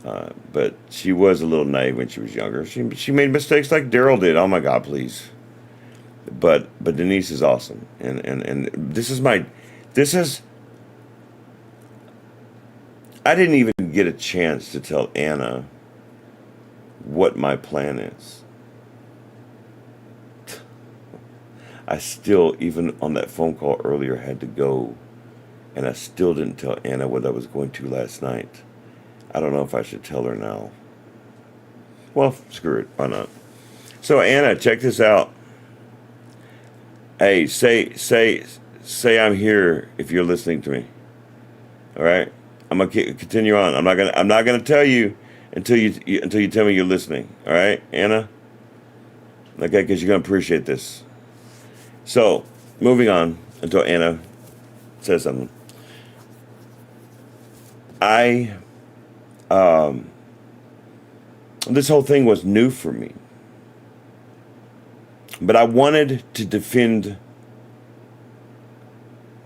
But she was a little naive when she was younger. She made mistakes like Daryl did. Oh my God, please. But Denise is awesome. And this is I didn't even get a chance to tell Anna what my plan is. I still, even on that phone call earlier, had to go, and I still didn't tell Anna what I was going to last night. I don't know if I should tell her now. Well, screw it. Why not? So, Anna, check this out. Hey, say I'm here if you're listening to me. All right? I'm gonna continue on. I'm not gonna tell you until you tell me you're listening. All right, Anna? Okay, because you're gonna appreciate this. So, moving on until Anna says something. This whole thing was new for me. But I wanted to defend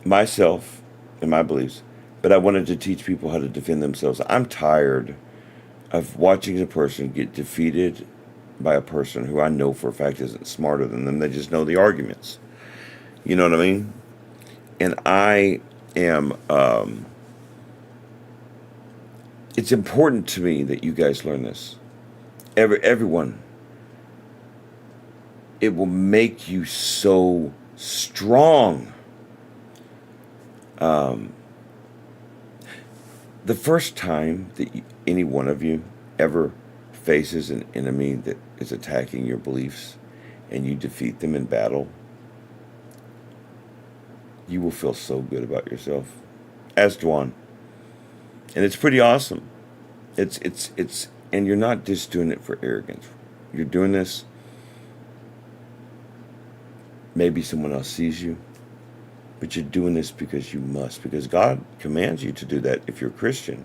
myself and my beliefs, but I wanted to teach people how to defend themselves. I'm tired of watching a person get defeated by a person who I know for a fact isn't smarter than them. They just know the arguments. You know what I mean? And I am, it's important to me that you guys learn this. Everyone. It will make you so strong. The first time that any one of you ever faces an enemy that is attacking your beliefs and you defeat them in battle, you will feel so good about yourself. As Dwan. And it's pretty awesome. It's and you're not just doing it for arrogance. You're doing this. Maybe someone else sees you. But you're doing this because you must. Because God commands you to do that if you're a Christian.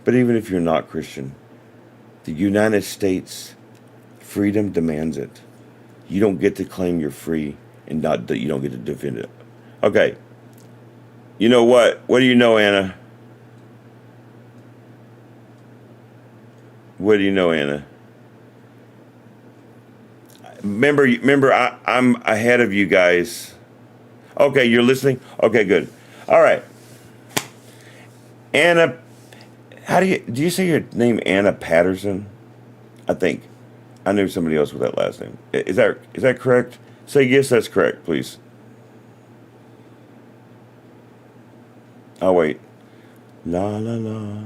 But even if you're not Christian, the United States freedom demands it. You don't get to claim you're free and not that you don't get to defend it. Okay. You know what? What do you know, Anna? What do you know, Anna? Remember, I'm ahead of you guys. Okay, you're listening? Okay, good. All right. Anna, do you say your name Anna Patterson? I think. I knew somebody else with that last name. Is that correct? Say yes, that's correct, please. Oh, wait. La la la.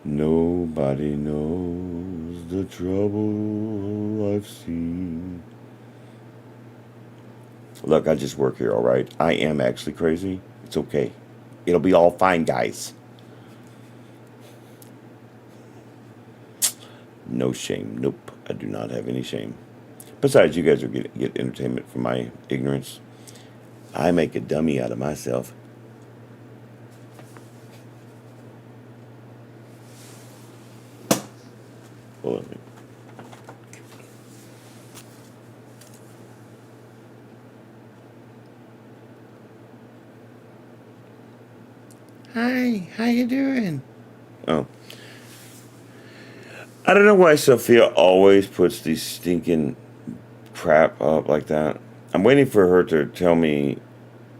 Nobody knows the trouble I've seen. Look, I just work here, all right? I am actually crazy. It's okay. It'll be all fine, guys. No shame. Nope. I do not have any shame. Besides, you guys will get entertainment from my ignorance. I make a dummy out of myself. Hold on. Hi, how you doing? Oh. I don't know why Sophia always puts these stinking crap up like that. I'm waiting for her to tell me,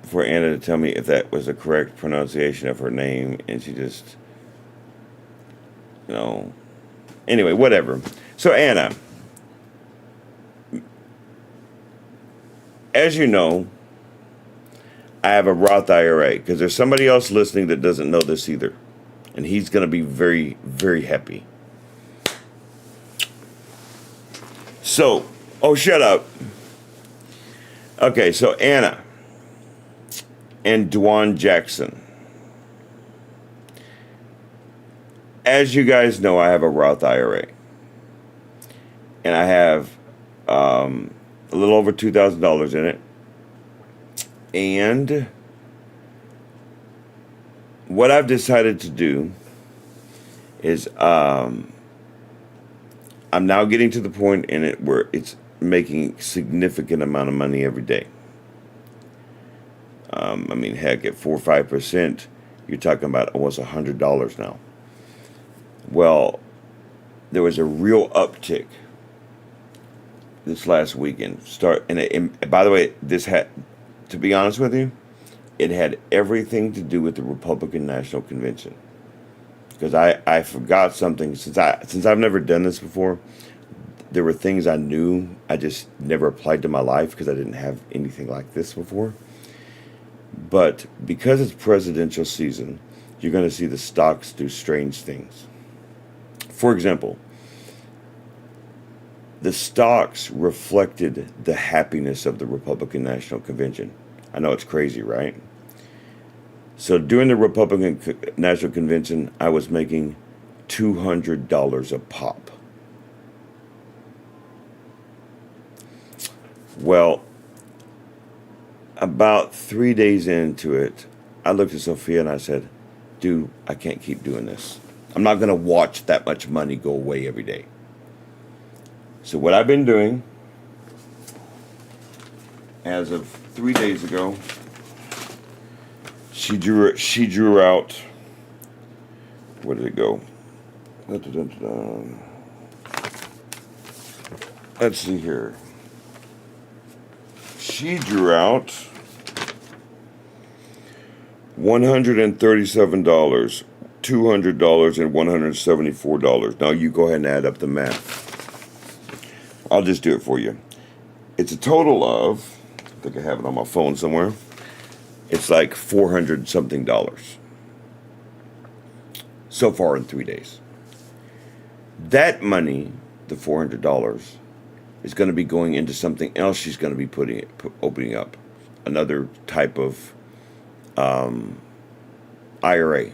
for Anna to tell me if that was the correct pronunciation of her name, and she just, you know. Anyway, whatever. So, Anna, as you know, I have a Roth IRA because there's somebody else listening that doesn't know this either. And he's going to be very, very happy. So, oh, shut up. Okay, so Anna and Dwan Jackson. As you guys know, I have a Roth IRA. And I have a little over $2,000 in it. And what I've decided to do is I'm now getting to the point in it where it's making significant amount of money every day. I mean, heck, at 4 or 5%, you're talking about almost $100 now. Well, there was a real uptick this last weekend. And by the way, this had, to be honest with you, it had everything to do with the Republican National Convention. Because I forgot something since I've never done this before. There were things I knew I just never applied to my life because I didn't have anything like this before. But because it's presidential season, you're going to see the stocks do strange things. For example, the stocks reflected the happiness of the Republican National Convention. I know it's crazy, right? So during the Republican National Convention, I was making $200 a pop. Well, about 3 days into it, I looked at Sophia and I said, dude, I can't keep doing this. I'm not going to watch that much money go away every day. So what I've been doing, as of 3 days ago, she drew out, where did it go? Let's see here. She drew out $137, $200, and $174. Now you go ahead and add up the math. I'll just do it for you. It's a total of, I think I have it on my phone somewhere. It's like $400 something so far in 3 days. That money, the $400, is going to be going into something else. She's going to be opening up another type of IRA.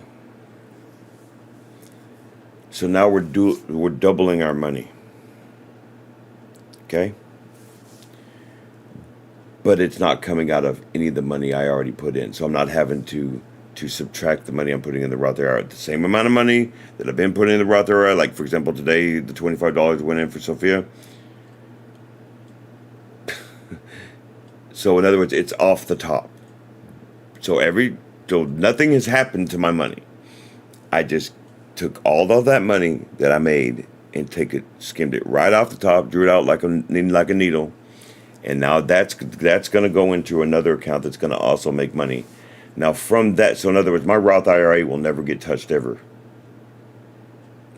So now we're doubling our money. Okay? But it's not coming out of any of the money I already put in. So I'm not having to subtract the money I'm putting in the Roth IRA. The same amount of money that I've been putting in the Roth IRA, like for example today, the $25 went in for Sophia. So in other words, it's off the top. So nothing has happened to my money. I just took all of that money that I made and skimmed it right off the top, drew it out like a needle, and now that's going to go into another account that's going to also make money. Now from that, so in other words, my Roth IRA will never get touched ever.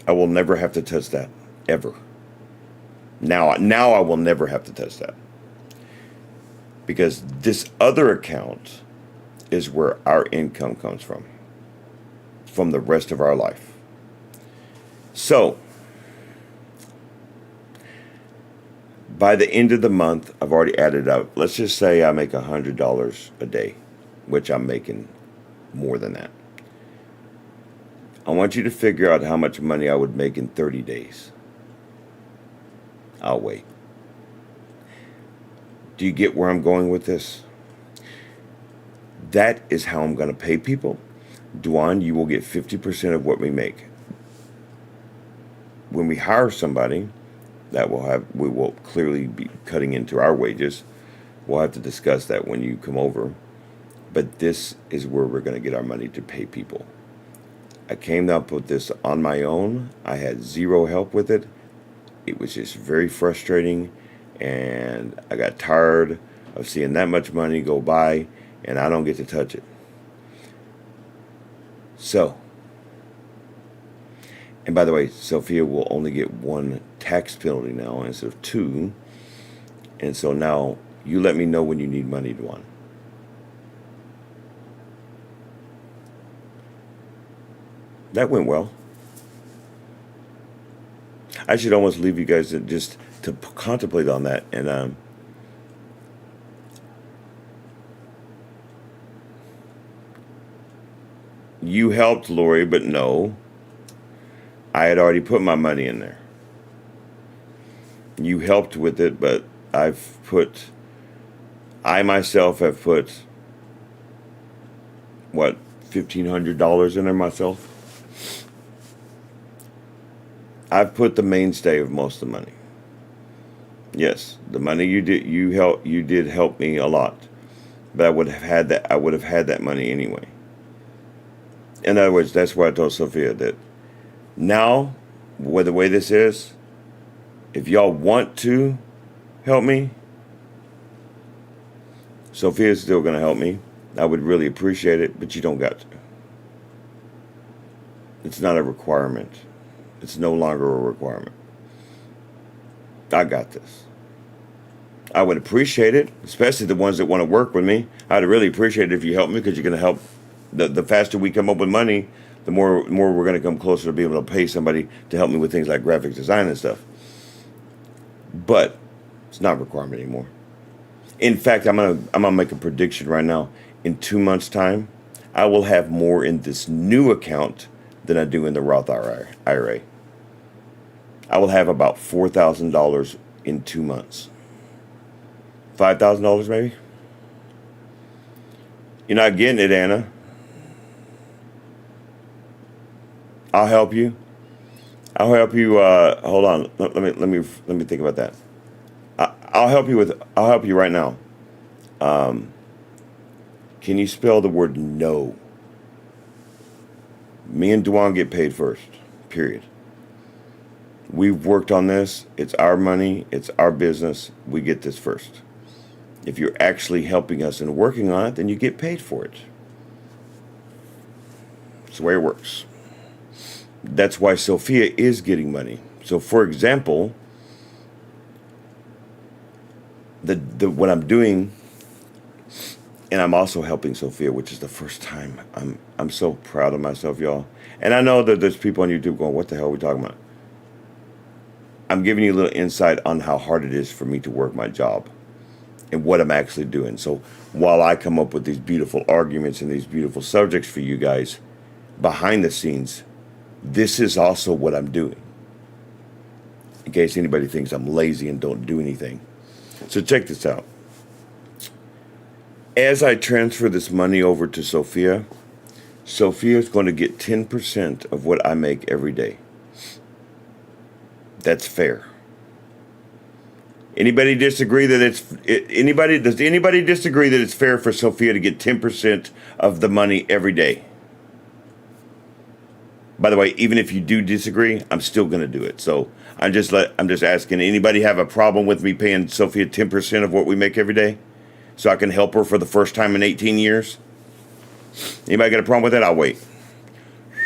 I will never have to touch that ever. Now I will never have to touch that. Because this other account is where our income comes from the rest of our life. So, by the end of the month, I've already added up. Let's just say I make $100 a day, which I'm making more than that. I want you to figure out how much money I would make in 30 days. I'll wait. Do you get where I'm going with this? That is how I'm going to pay people. Dwan, you will get 50% of what we make. When we hire somebody, we will clearly be cutting into our wages. We'll have to discuss that when you come over. But this is where we're going to get our money to pay people. I came up with this on my own. I had zero help with it. It was just very frustrating, and I got tired of seeing that much money go by, and I don't get to touch it. So, and by the way, Sophia will only get one tax penalty now instead of two. And so now you let me know when you need money, Dwan. That went well. I should almost leave you guys just to contemplate on that. And you helped Lori, but no. I had already put my money in there. You helped with it, but I myself have put, what, $1,500 in there myself? I've put the mainstay of most of the money. Yes, the money you did help me a lot. But I would have had that money anyway. In other words, that's why I told Sophia that now, with the way this is, if y'all want to help me, Sophia's still going to help me. I would really appreciate it, but you don't got to. It's not a requirement. It's no longer a requirement. I got this. I would appreciate it, especially the ones that want to work with me. I'd really appreciate it if you help me, because you're going to help. The faster we come up with money, the more we're going to come closer to being able to pay somebody to help me with things like graphic design and stuff. But it's not a requirement anymore. In fact, I'm gonna make a prediction right now. In 2 months' time, I will have more in this new account than I do in the Roth IRA. I will have about $4,000 in 2 months. $5,000 maybe? You're not getting it, Anna. I'll help you. Hold on. Let me think about that. I'll help you right now. Can you spell the word no? Me and Dwan get paid first. Period. We've worked on this. It's our money. It's our business. We get this first. If you're actually helping us and working on it, then you get paid for it. That's the way it works. That's why Sophia is getting money. So, for example, what I'm doing, and I'm also helping Sophia, which is the first time. I'm so proud of myself, y'all. And I know that there's people on YouTube going, "What the hell are we talking about?" I'm giving you a little insight on how hard it is for me to work my job and what I'm actually doing. So while I come up with these beautiful arguments and these beautiful subjects for you guys, behind the scenes, this is also what I'm doing. In case anybody thinks I'm lazy and don't do anything. So check this out. As I transfer this money over to Sophia, Sophia's going to get 10% of what I make every day. That's fair. Does anybody disagree that it's fair for Sophia to get 10% of the money every day? By the way, even if you do disagree, I'm still going to do it. So I'm just asking, anybody have a problem with me paying Sophia 10% of what we make every day, so I can help her for the first time in 18 years? Anybody got a problem with that? I'll wait. I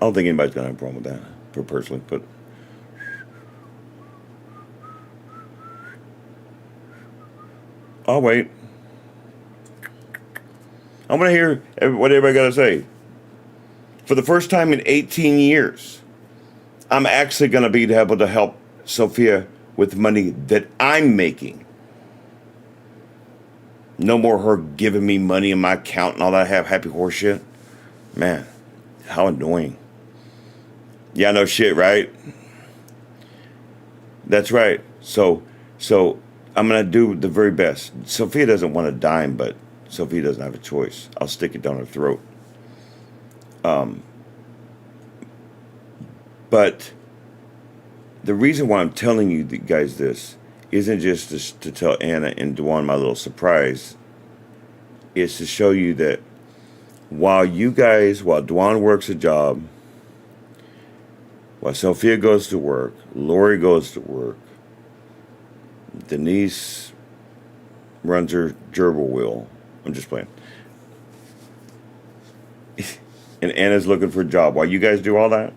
don't think anybody's going to have a problem with that, personally, but I'll wait. I'm going to hear what everybody got to say. For the first time in 18 years, I'm actually going to be able to help Sophia with money that I'm making. No more her giving me money in my account and all that happy horse shit. Man, how annoying. Yeah, no shit, right? That's right. So I'm going to do the very best. Sophia doesn't want a dime, but Sophia doesn't have a choice. I'll stick it down her throat. But the reason why I'm telling you guys this isn't just to tell Anna and Dwan my little surprise. It's to show you that while Dwan works a job, while Sophia goes to work, Lori goes to work, Denise runs her gerbil wheel. I'm just playing. And Anna's looking for a job. While you guys do all that,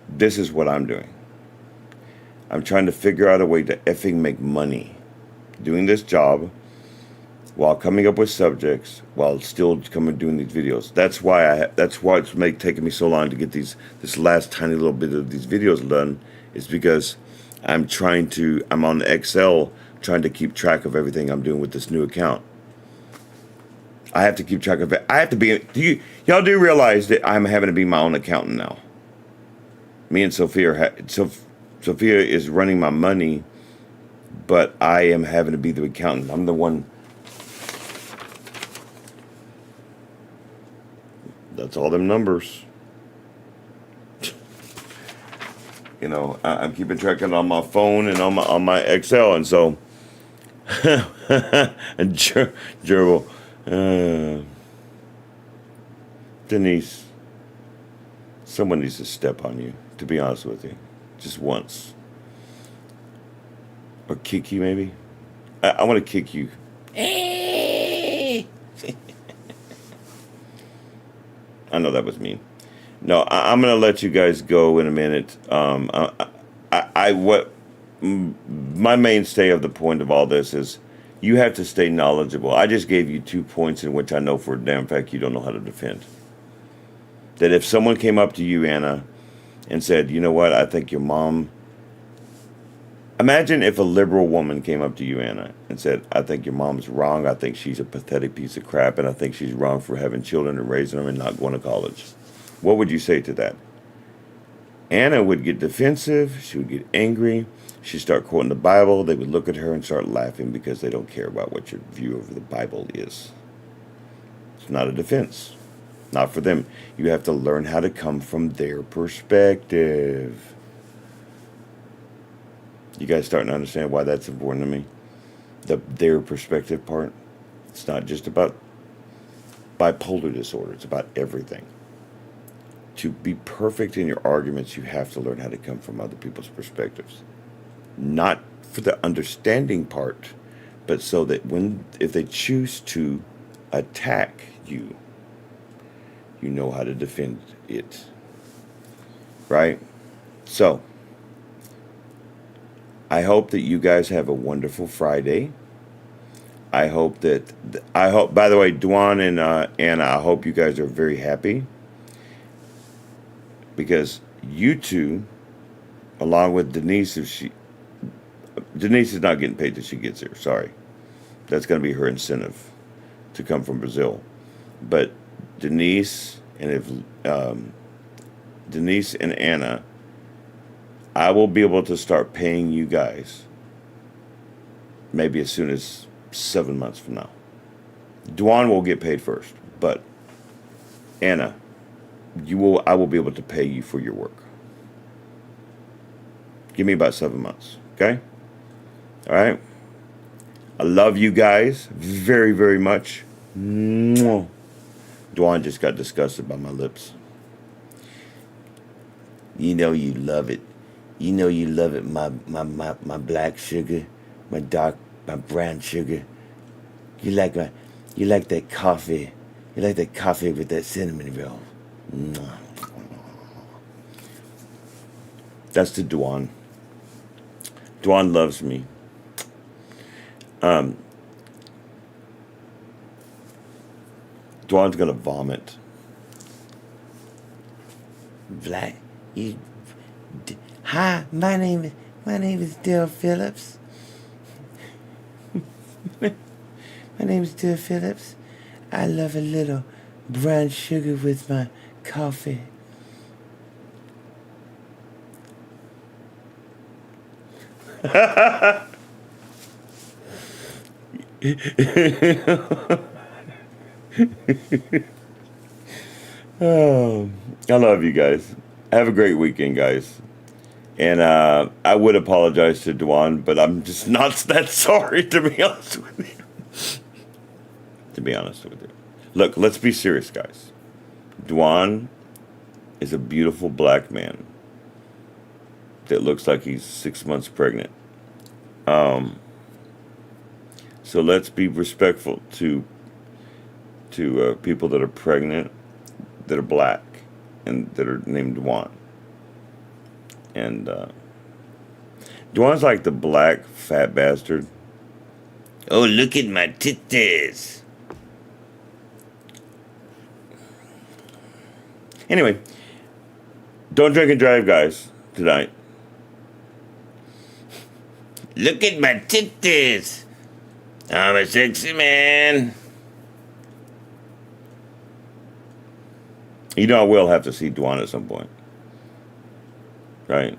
this is what I'm doing. I'm trying to figure out a way to effing make money doing this job while coming up with subjects while still coming doing these videos. That's why it's taking me so long to get this last tiny little bit of these videos done, is because I'm on the Excel trying to keep track of everything I'm doing with this new account. I have to keep track of it. I have to be. Y'all do realize that I'm having to be my own accountant now? Me and Sophia Sophia is running my money, but I am having to be the accountant. I'm the one. That's all them numbers. You know, I'm keeping track of it on my phone and on my Excel, and so and gerbil. Denise, someone needs to step on you, to be honest with you. Just once. Or kick you, maybe? I want to kick you. I know that was mean. No, I'm going to let you guys go in a minute. My mainstay of the point of all this is you have to stay knowledgeable. I just gave you 2 points in which I know for a damn fact you don't know how to defend. That if someone came up to you, Anna, and said, you know what, I think your mom... Imagine if a liberal woman came up to you, Anna, and said, I think your mom's wrong, I think she's a pathetic piece of crap, and I think she's wrong for having children and raising them and not going to college. What would you say to that? Anna would get defensive, she would get angry, she'd start quoting the Bible, they would look at her and start laughing because they don't care about what your view of the Bible is. It's not a defense. Not for them. You have to learn how to come from their perspective. You guys starting to understand why that's important to me? Their perspective part. It's not just about bipolar disorder. It's about everything. To be perfect in your arguments, you have to learn how to come from other people's perspectives. Not for the understanding part, but so that if they choose to attack you, you know how to defend it. Right? So, I hope that you guys have a wonderful Friday. I hope, by the way, Dwan and Anna, I hope you guys are very happy. Because you two, along with Denise, Denise is not getting paid till she gets here, sorry. That's going to be her incentive to come from Brazil. But Denise and Anna, I will be able to start paying you guys maybe as soon as 7 months from now. Dwan will get paid first, but Anna, I will be able to pay you for your work. Give me about 7 months, okay? All right? I love you guys very, very much. Mwah. Dwan just got disgusted by my lips. You know you love it. You know you love it, my black sugar, my brown sugar. You like that coffee. You like that coffee with that cinnamon roll. Mwah. That's to Dwan. Dwan loves me. Dwan's gonna vomit. Black, hi, my name is Dale Phillips. My name is Dale Phillips. I love a little brown sugar with my coffee. Oh, I love you guys. Have a great weekend, guys. And I would apologize to Dwan, but I'm just not that sorry, to be honest with you. To be honest with you. Look, let's be serious, guys. Dwan is a beautiful black man that looks like he's 6 months pregnant. So let's be respectful to people that are pregnant, that are black, and that are named Dwan. And Dwan's like the black fat bastard. Oh, look at my titties. Anyway, don't drink and drive, guys, tonight. Look at my titties. I'm a sexy man. You know I will have to see Dwan at some point. Right?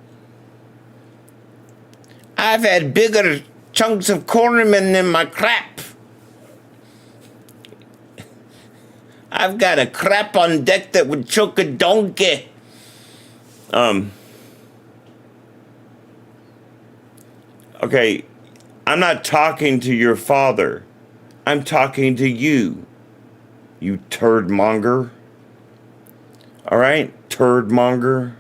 I've had bigger chunks of cornmeal in my crap. I've got a crap on deck that would choke a donkey. Okay, I'm not talking to your father. I'm talking to you, you turd monger. All right, turd monger.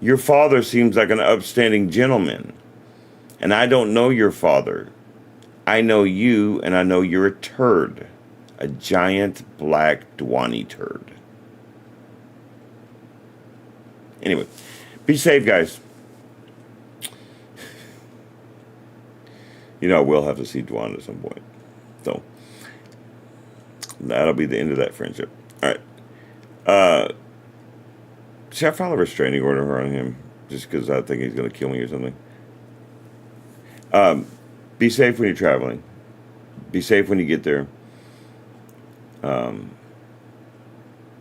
Your father seems like an upstanding gentleman, and I don't know your father. I know you, and I know you're a turd. A giant black Dwani turd. Anyway, be safe, guys. You know, I will have to see Dwan at some point. So, that'll be the end of that friendship. All right. Should I file a restraining order on him just because I think he's going to kill me or something? Be safe when you're traveling. Be safe when you get there. You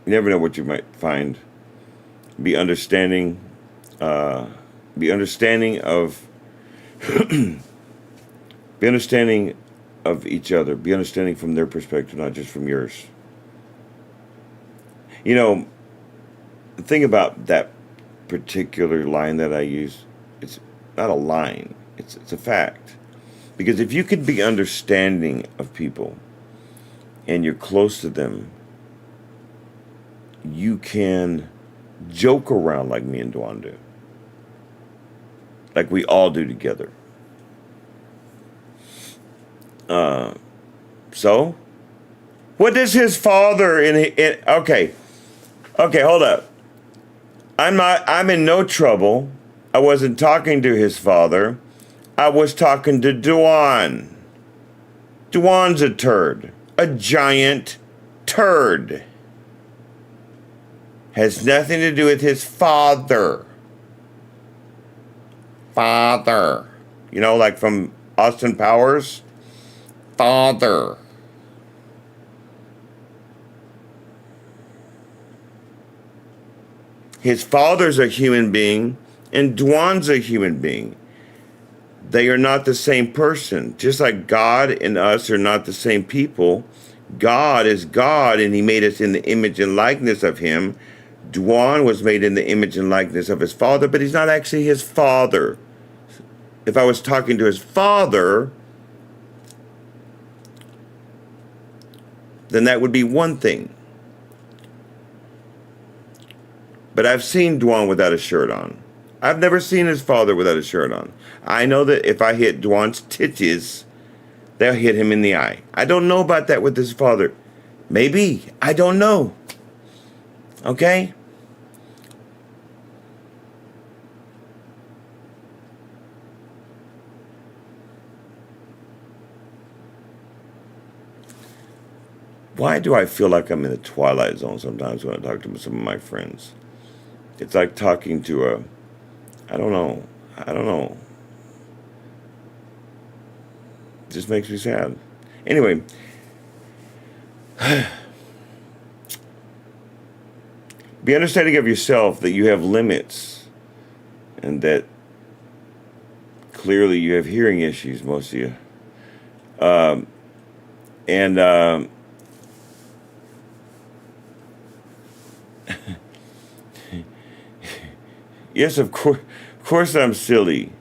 never know what you might find. Be understanding. Be understanding of. Be understanding of each other. Be understanding from their perspective, not just from yours. You know, the thing about that particular line that I use, it's not a line. It's a fact. Because if you could be understanding of people and you're close to them, you can joke around like me and Dwan do. Like we all do together. So, what does his father okay, hold up. I'm in no trouble. I wasn't talking to his father. I was talking to Dwan. Dwan's a turd. A giant turd. Has nothing to do with his father. Father. You know, like from Austin Powers? Father. His father's a human being, and Dwan's a human being. They are not the same person. Just like God and us are not the same people. God is God, and he made us in the image and likeness of him. Dwan was made in the image and likeness of his father, but he's not actually his father. If I was talking to his father, then that would be one thing. But I've seen Dwan without a shirt on. I've never seen his father without a shirt on. I know that if I hit Dwan's titties, they'll hit him in the eye. I don't know about that with his father. Maybe. I don't know. Okay? Why do I feel like I'm in the Twilight Zone sometimes when I talk to some of my friends? It's like talking to I don't know. It just makes me sad. Anyway, be understanding of yourself that you have limits and that clearly you have hearing issues, most of you. Yes, of course I'm silly.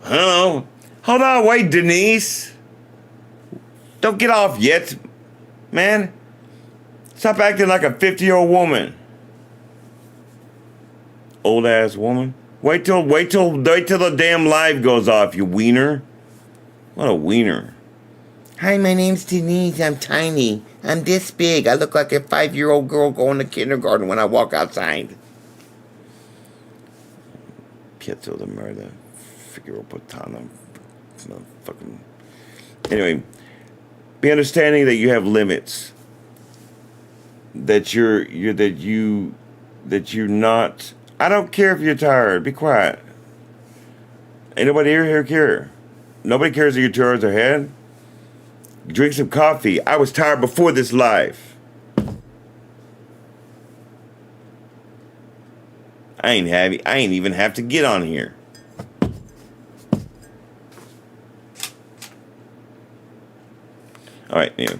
Hello? Hold on, wait, Denise. Don't get off yet. Man, stop acting like a 50-year-old woman. Old ass woman. Wait till the damn live goes off, you wiener. What a wiener. Hi, my name's Denise. I'm tiny. I'm this big. I look like a 5-year-old girl going to kindergarten when I walk outside. Piezo de merda. Figaro potano. Fucking. Anyway, be understanding that you have limits. That you're not. I don't care if you're tired. Be quiet. Ain't nobody here care. Nobody cares if you're tired or head. Drink some coffee. I was tired before this live. I ain't even have to get on here. All right, anyway.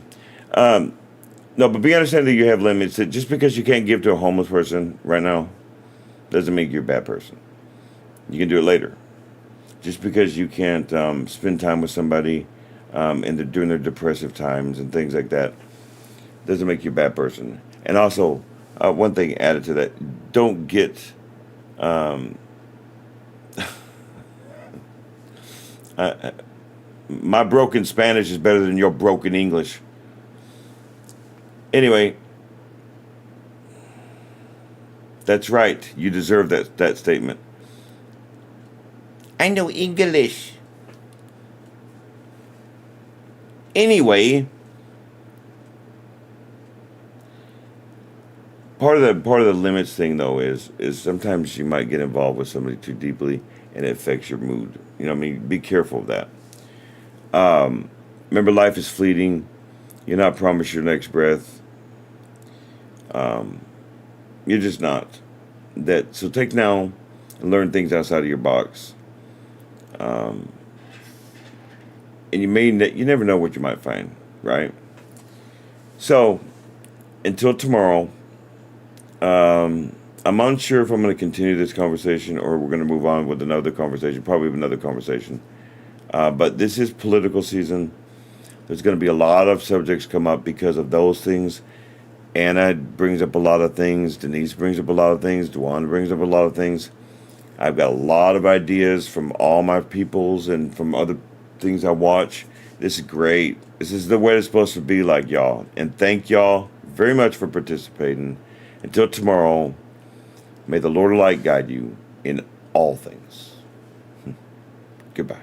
No, but be understanding that you have limits. That just because you can't give to a homeless person right now doesn't make you a bad person. You can do it later. Just because you can't spend time with somebody during their depressive times and things like that doesn't make you a bad person. And also, one thing added to that, don't get... my broken Spanish is better than your broken English. Anyway, that's right. You deserve that statement. I know English. Anyway, part of the limits thing though is sometimes you might get involved with somebody too deeply and it affects your mood. You know what I mean? Be careful of that. Remember, life is fleeting. You're not promised your next breath. You're just not. So take now and learn things outside of your box. And you never know what you might find, right? So until tomorrow, I'm unsure if I'm going to continue this conversation or we're going to move on with another conversation, probably another conversation. But this is political season. There's going to be a lot of subjects come up because of those things. Anna brings up a lot of things. Denise brings up a lot of things. Duan brings up a lot of things. I've got a lot of ideas from all my peoples and from other things I watch. This is great. This is the way it's supposed to be like, y'all. And thank y'all very much for participating. Until tomorrow, may the Lord of Light guide you in all things. Goodbye.